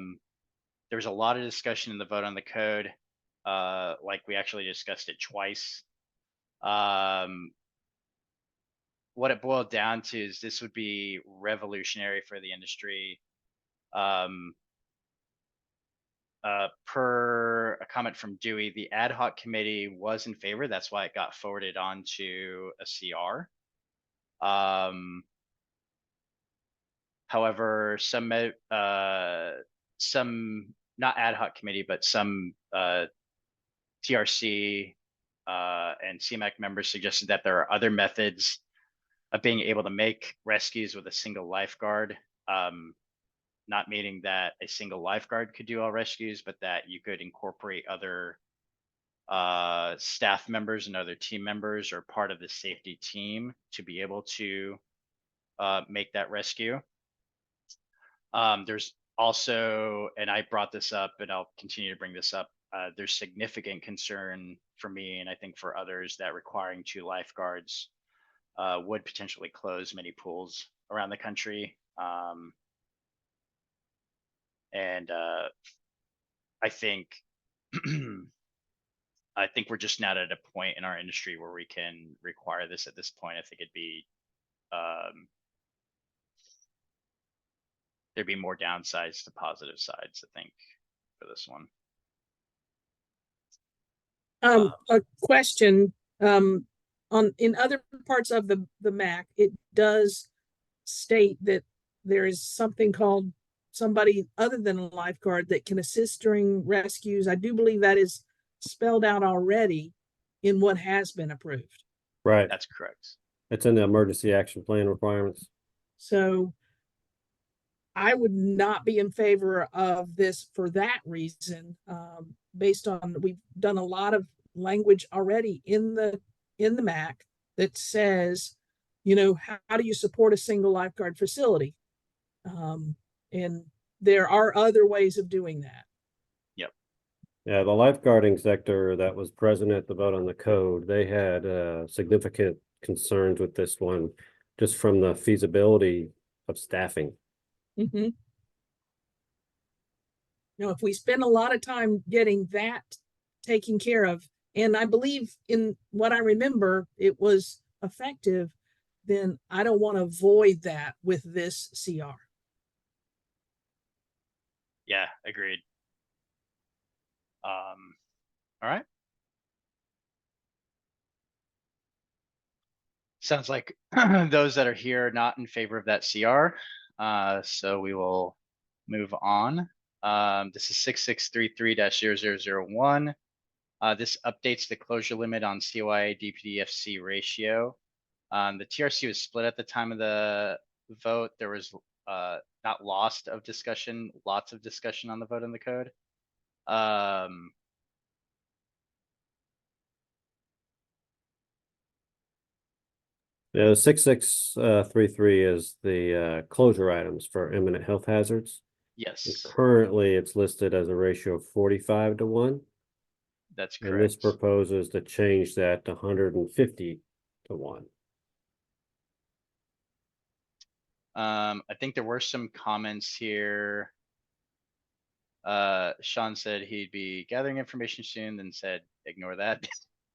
was a lot of discussion in the vote on the code. Like we actually discussed it twice. What it boiled down to is this would be revolutionary for the industry. Per a comment from Dewey, the ad hoc committee was in favor. That's why it got forwarded on to a CR. However, some not ad hoc committee, but some TRC and CMAHC members suggested that there are other methods of being able to make rescues with a single lifeguard. Not meaning that a single lifeguard could do all rescues, but that you could incorporate other staff members and other team members or part of the safety team to be able to make that rescue. There's also, and I brought this up and I'll continue to bring this up, there's significant concern for me and I think for others that requiring 2 lifeguards would potentially close many pools around the country. And I think I think we're just not at a point in our industry where we can require this at this point. I think it'd be there'd be more downsides to positive sides, I think, for this one. A question, on in other parts of the MAC, it does state that there is something called somebody other than a lifeguard that can assist during rescues. I do believe that is spelled out already in what has been approved. Right. That's correct. It's in the emergency action plan requirements. So I would not be in favor of this for that reason, based on, we've done a lot of language already in the MAC that says, you know, how do you support a single lifeguard facility? And there are other ways of doing that. Yep. Yeah, the lifeguarding sector that was present at the vote on the code, they had significant concerns with this one, just from the feasibility of staffing. Mm-hmm. You know, if we spend a lot of time getting that taken care of, and I believe in what I remember, it was effective, then I don't want to void that with this CR. Yeah, agreed. All right. Sounds like those that are here are not in favor of that CR. So we will move on. This is 6633-0001. This updates the closure limit on CYA DPDFC ratio. The TRC was split at the time of the vote. There was not lost of discussion, lots of discussion on the vote on the code. Yeah, 6633 is the closure items for imminent health hazards. And Yes, currently, it's listed as a ratio of 45-1. that's And this correct. proposes to change that to 150-1. I think there were some comments here. Sean said he'd be gathering information soon, then said ignore that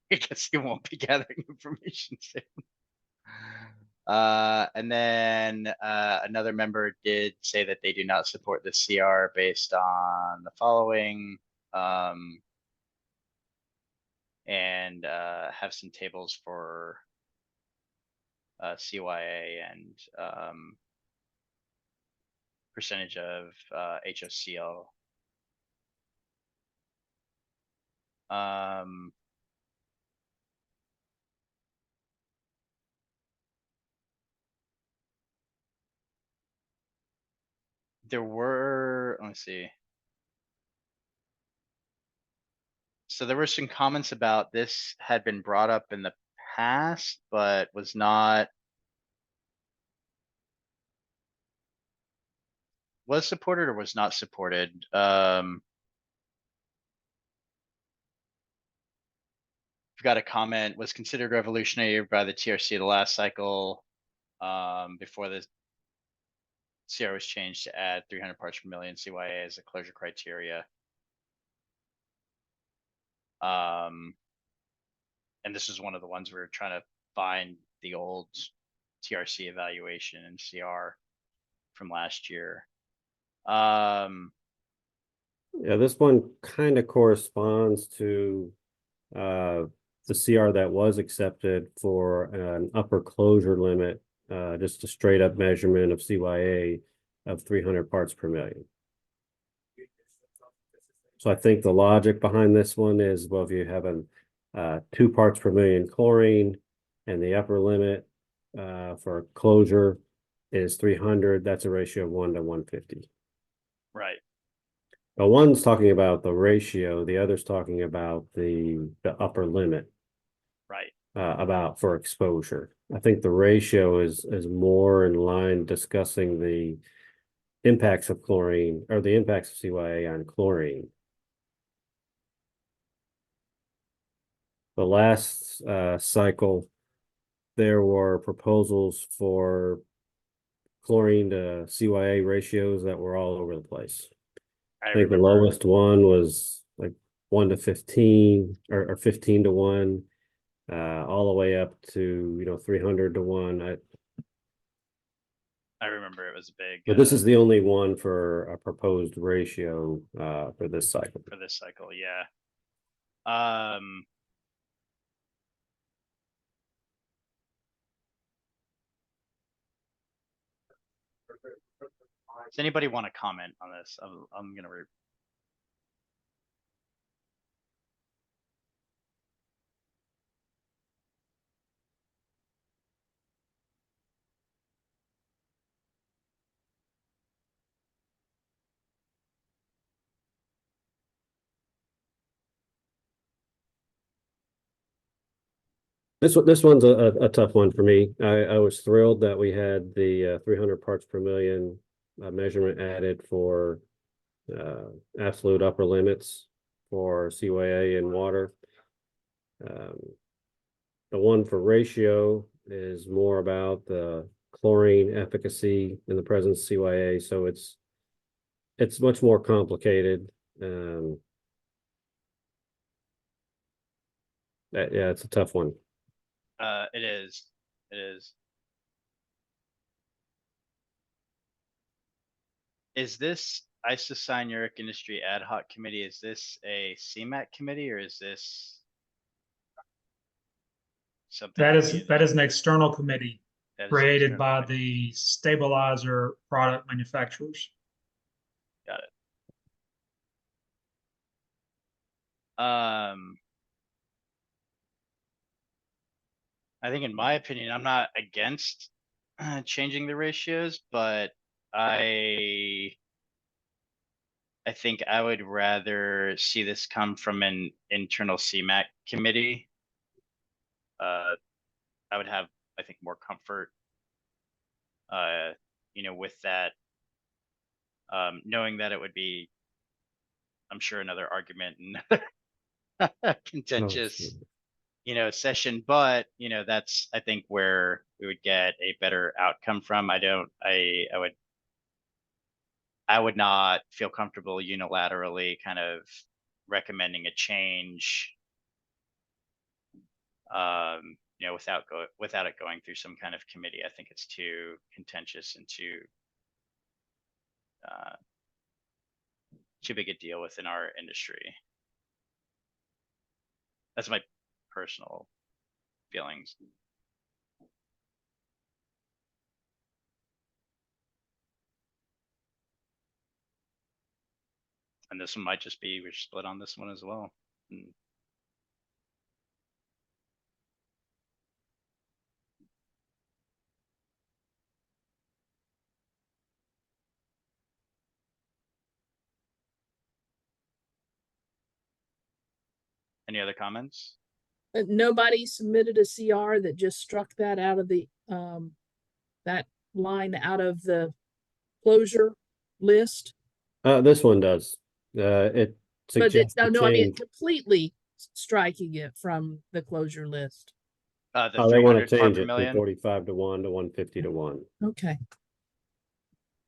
because he won't be gathering information soon. And then another member did say that they do not support the CR based on the following, and have some tables for CYA and percentage of HOCL. There were, let me see. So there were some comments about this had been brought up in the past, but was not. Was supported or was not supported. we've got a comment, was considered revolutionary by the TRC the last cycle, before the CR was changed to add 300 parts per million CYA as a closure criteria. And this is one of the ones we were trying to find the old TRC evaluation and CR from last year. Yeah, this one kind of corresponds to the CR that was accepted for an upper closure limit, just a straight up measurement of CYA of 300 parts per million. So I think the logic behind this one is, well, if you have a 2 parts per million chlorine and the upper limit for closure is 300, that's a ratio of 1 to 150. Right. But one's talking about the ratio, the other's talking about the upper limit. Right. About for exposure. I think the ratio is more in line discussing the impacts of chlorine or the impacts of CYA on chlorine. The last cycle, there were proposals for chlorine to CYA ratios that were all over the place. I think the lowest one was like 1 to 15 or 15 to 1, all the way up to 300 to 1. I remember it was big. But this is the only one for a proposed ratio for this cycle. For this cycle, yeah. Does anybody want to comment on this? I'm gonna This one's a tough one for me. I was thrilled that we had the 300 parts per million measurement added for absolute upper limits for CYA and water. The one for ratio is more about the chlorine efficacy in the presence of CYA, so it's much more complicated. Yeah, it's a tough one. It is. It is. Is this isocyanuric industry ad hoc committee? Is this a CMAHC committee or is this something? That is an external committee that is created external by committee? the stabilizer product manufacturers. Got it. I think in my opinion, I'm not against changing the ratios, but I think I would rather see this come from an internal CMAHC committee. I would have, I think, more comfort, with that, knowing that it would be, I'm sure, another argument and contentious, session, but that's, I think, where we would get a better outcome from. I would not feel comfortable unilaterally kind of recommending a change, without it going through some kind of committee. I think it's too contentious and too big a deal within our industry. That's my personal feelings. And this one might just be, we're split on this one as well. Any other comments? Nobody submitted a CR that just struck that out of the, that line out of the closure list. This one does. It But suggests no, a no, I mean, change. completely striking it from the closure list. The Oh, they want to 300 part change per it from million. 45 to 1 to 150 to 1. Okay.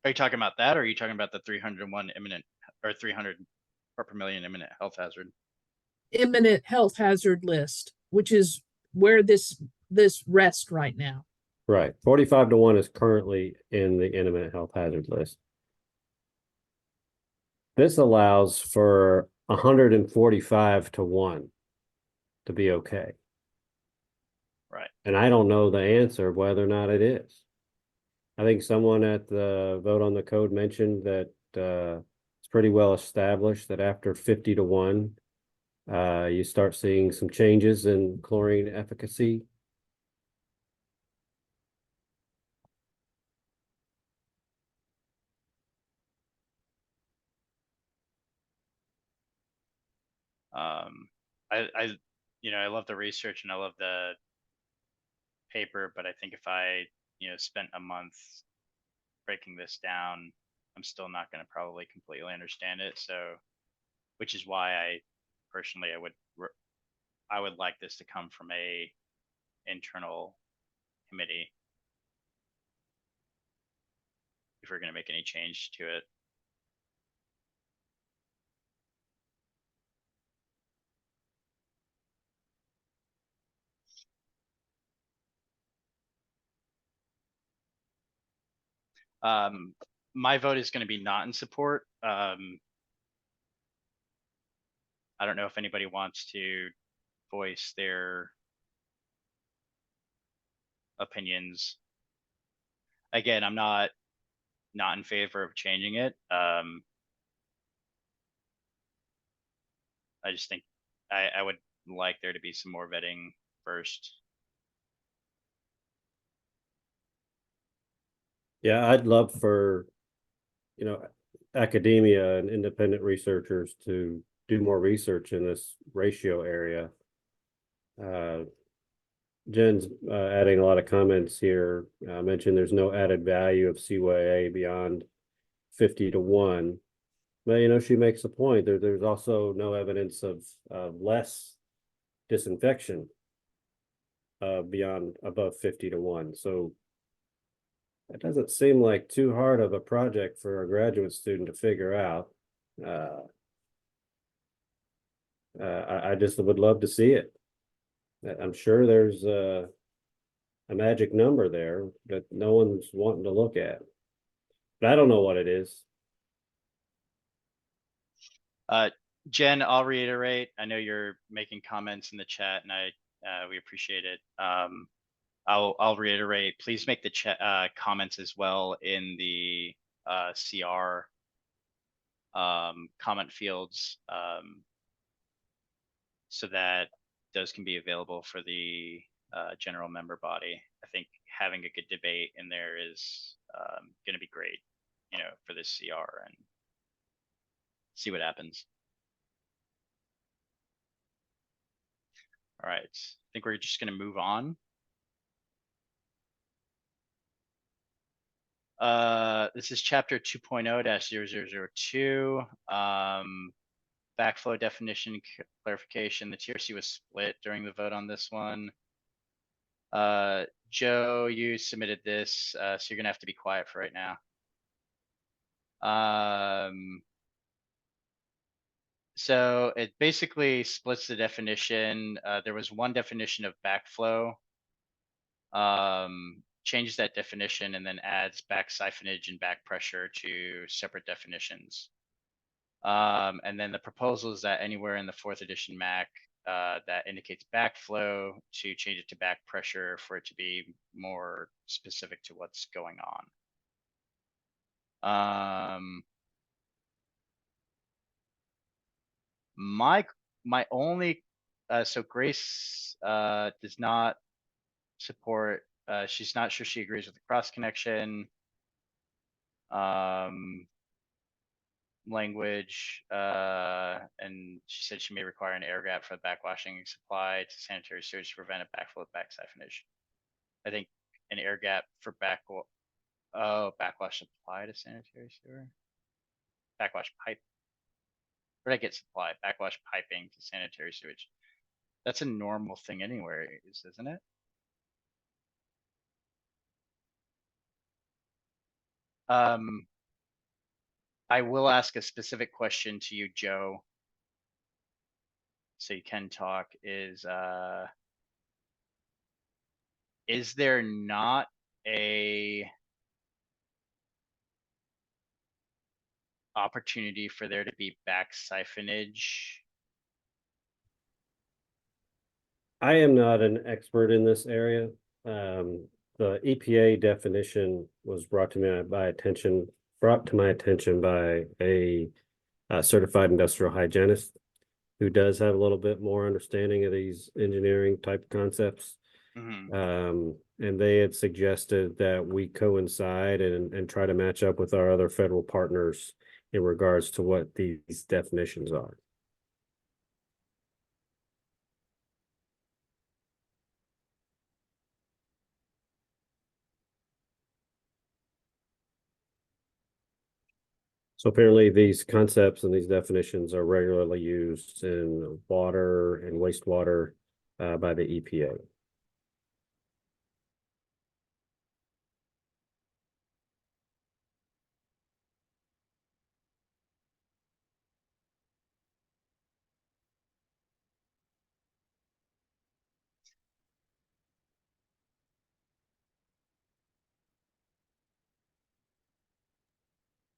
Are you talking about that, or are you talking about the 301 imminent or 300 part per million imminent health hazard? Imminent health hazard list, which is where this rests right now. Right. 45 to 1 is currently in the imminent health hazard list. This allows for 145 to 1 to be okay. Right. And I don't know the answer whether or not it is. I think someone at the vote on the code mentioned that it's pretty well established that after 50 to 1, you start seeing some changes in chlorine efficacy. I love the research and I love the paper, but I think if I, spent a month breaking this down, I'm still not going to probably completely understand it. So, which is why I personally, I would like this to come from a internal committee if we're going to make any change to it. My vote is going to be not in support. I don't know if anybody wants to voice their opinions. Again, I'm not in favor of changing it. I just think I would like there to be some more vetting first. Yeah, I'd love for, academia and independent researchers to do more research in this ratio area. Jen's adding a lot of comments here. Mentioned there's no added value of CYA beyond 50 to 1. But, she makes a point. There's also no evidence of less disinfection beyond above 50 to 1. So it doesn't seem like too hard of a project for a graduate student to figure out. I just would love to see it. I'm sure there's a magic number there that no one's wanting to look at. But I don't know what it is. Jen, I'll reiterate. I know you're making comments in the chat, and we appreciate it. I'll reiterate. Please make the comments as well in the CR comment fields, so that those can be available for the general member body. I think having a good debate in there is going to be great, for this CR, and see what happens. All right, I think we're just going to move on. This is chapter 2.0-0002. Backflow definition clarification. The TRC was split during the vote on this one. Joe, you submitted this, so you're gonna have to be quiet for right now. So it basically splits the definition. There was one definition of backflow. Changes that definition and then adds back siphonage and back pressure to separate definitions. And then the proposal is that anywhere in the 4th edition MAC that indicates backflow to change it to back pressure for it to be more specific to what's going on. My only, so Grace does not support, she's not sure she agrees with the cross connection language, and she said she may require an air gap for the backwashing supply to sanitary sewage to prevent a backflow of back siphonage. I think an air gap for backwash supply to sanitary sewer, backwash pipe. Where did I get supply? Backwash piping to sanitary sewage. That's a normal thing anyway, isn't it? I will ask a specific question to you, Joe. So you can talk, is there not a opportunity for there to be back siphonage? I am not an expert in this area. The EPA definition was brought to my attention by a certified industrial hygienist who does have a little bit more understanding of these engineering type concepts. Mhm. And they had suggested that we coincide and try to match up with our other federal partners in regards to what these definitions are. So apparently these concepts and these definitions are regularly used in water and wastewater by the EPA.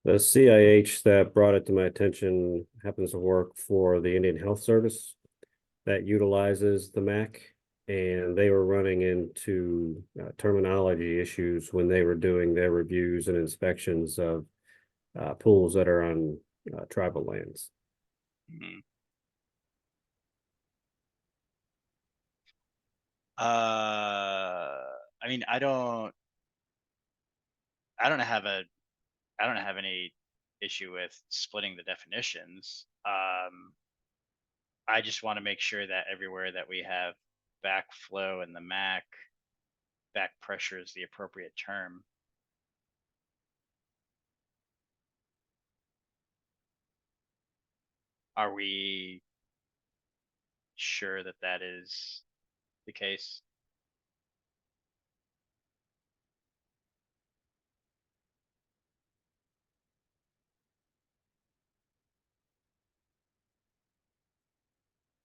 The CIH that brought it to my attention happens to work for the Indian Health Service that utilizes the MAC, and they were running into terminology issues when they were doing their reviews and inspections of pools that are on tribal lands. Mhm. I mean, I don't have any issue with splitting the definitions. I just want to make sure that everywhere that we have backflow in the MAC, back pressure is the appropriate term. Are we sure that that is the case?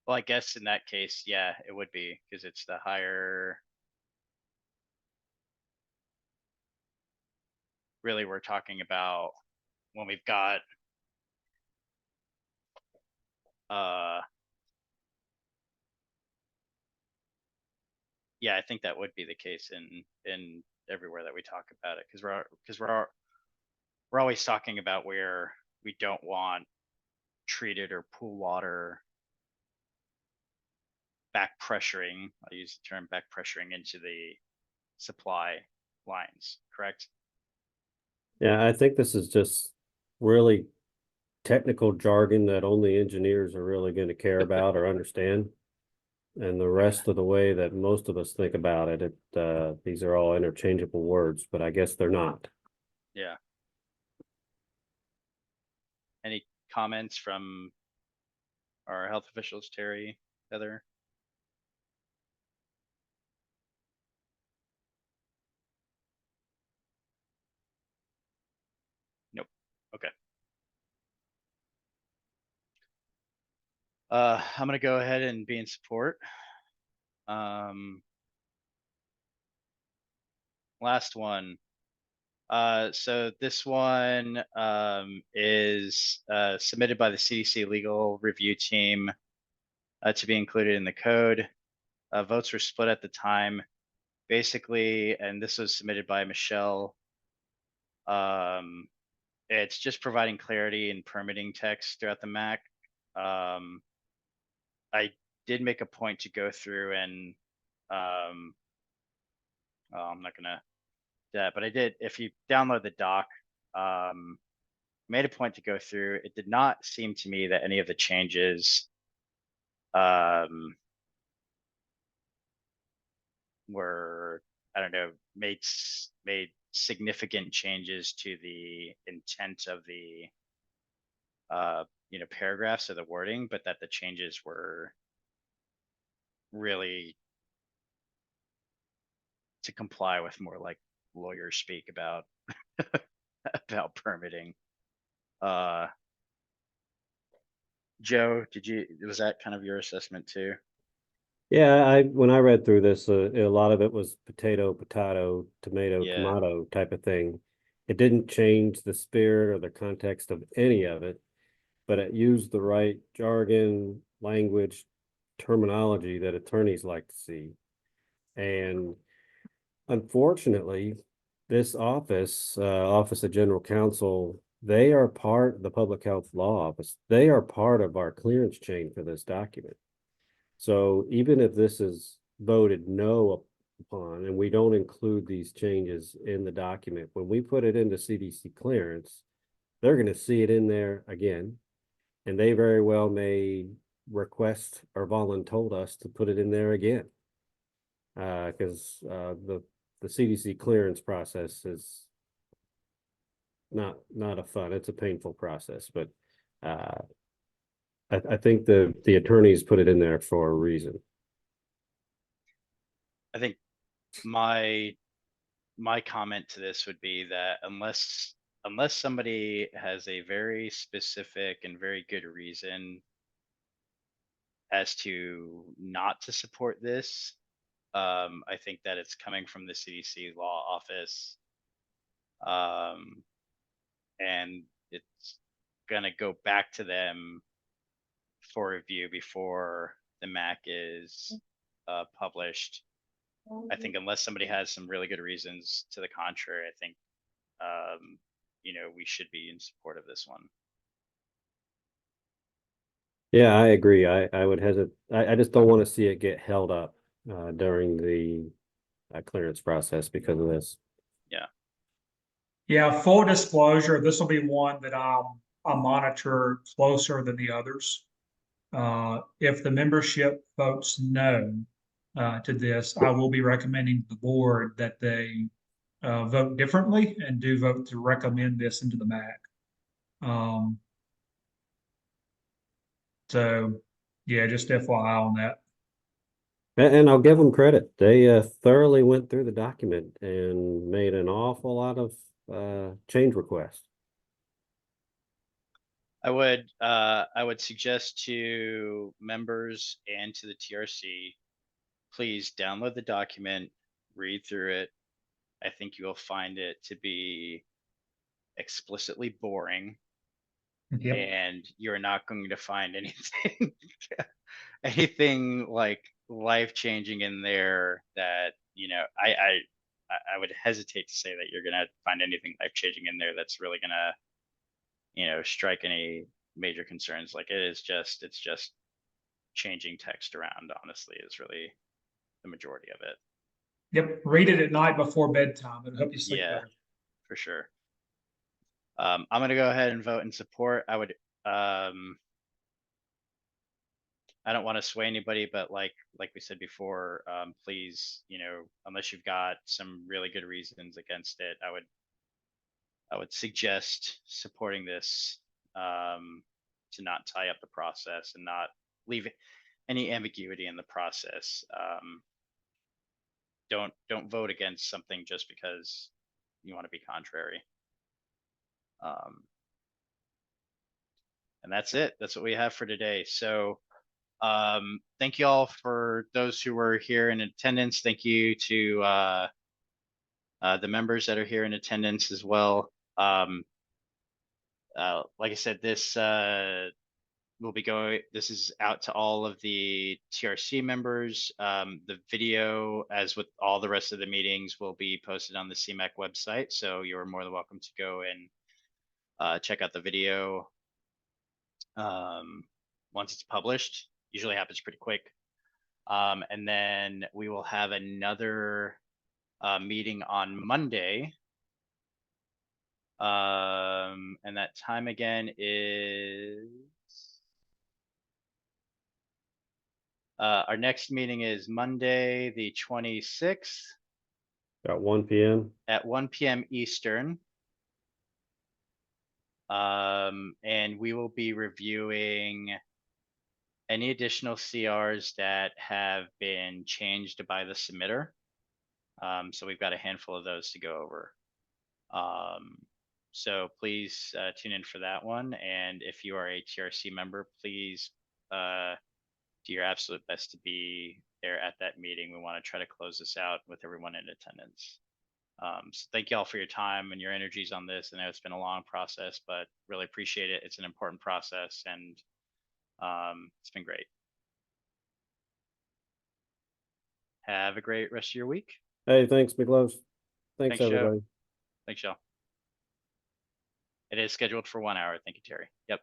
Well, I guess in that case, yeah, it would be, because it's the higher. Really, we're talking about when we've got yeah, I think that would be the case in everywhere that we talk about it, because we're always talking about where we don't want treated or pool water back pressuring. I'll use the term back pressuring into the supply lines, correct? Yeah, I think this is just really technical jargon that only engineers are really going to care about or understand. And the rest of the way that most of us think about it, these are all interchangeable words, but I guess they're not. Yeah. Any comments from our health officials, Terry, Heather? Nope. Okay. I'm gonna go ahead and be in support. Last one. So this one is submitted by the CDC legal review team to be included in the code. Votes were split at the time. Basically, and this was submitted by Michelle. It's just providing clarity in permitting text throughout the MAC. I did make a point to go through and I'm not gonna do that, but I did. If you download the doc, made a point to go through. It did not seem to me that any of the changes were, I don't know, made significant changes to the intent of the paragraphs or the wording, but that the changes were really to comply with more like lawyers speak about about permitting. Joe, was that kind of your assessment too? Yeah, when I read through this, a lot of it was potato, tomato, Yeah. tomato type of thing. It didn't change the spirit or the context of any of it, but it used the right jargon, language, terminology that attorneys like to see. And unfortunately, this office, Office of General Counsel, they are the Public Health Law Office. They are part of our clearance chain for this document. So even if this is voted no upon, and we don't include these changes in the document, when we put it into CDC clearance, they're going to see it in there again, and they very well may request or voluntold us to put it in there again, because the CDC clearance process is not a fun. It's a painful process, but I think the attorneys put it in there for a reason. I think my comment to this would be that unless somebody has a very specific and very good reason as to not to support this, I think that it's coming from the CDC law office, and it's gonna go back to them for review before the MAC is published. I think unless somebody has some really good reasons to the contrary, I think we should be in support of this one. Yeah, I agree. I would hesitate. I just don't want to see it get held up during the clearance process because of this. Yeah, full disclosure, this will be one that I'll monitor closer than the others. If the membership votes no to this, I will be recommending to the board that they vote differently and do vote to recommend this into the MAC. So yeah, just FYI on that. And I'll give them credit. They thoroughly went through the document and made an awful lot of change requests. I would suggest to members and to the TRC, please download the document, read through it. I think you will find it to be explicitly boring. Yep. And you're not going to find anything like life-changing in there that I would hesitate to say that you're gonna find anything life-changing in there that's really gonna strike any major concerns. Like it's just changing text around, honestly, is really the majority of it. Yep. Read it at night before bedtime. It'll help you sleep better. For sure. I'm gonna go ahead and vote in support. I don't want to sway anybody, but like we said before, please, unless you've got some really good reasons against it, I would suggest supporting this, to not tie up the process and not leave any ambiguity in the process. Don't vote against something just because you want to be contrary. And that's it. That's what we have for today. So thank you all for those who were here in attendance. Thank you to the members that are here in attendance as well. Like I said, this this is out to all of the TRC members. The video, as with all the rest of the meetings, will be posted on the CMAHC website. So you're more than welcome to go and check out the video once it's published. Usually happens pretty quick. And then we will have another meeting on Monday. And that time again is our next meeting is Monday, the 26th. At 1 p.m. At 1 p.m. Eastern. And we will be reviewing any additional CRs that have been changed by the submitter. So we've got a handful of those to go over. So please tune in for that one. And if you are a TRC member, please do your absolute best to be there at that meeting. We want to try to close this out with everyone in attendance. So thank you all for your time and your energies on this. I know it's been a long process, but really appreciate it. It's an important process, and it's been great. Have a great rest of your week. Hey, thanks, Miklos. Thanks, Thanks, Joe. everybody. Thanks, y'all. It is scheduled for 1 hour. Thank you, Terry. Yep.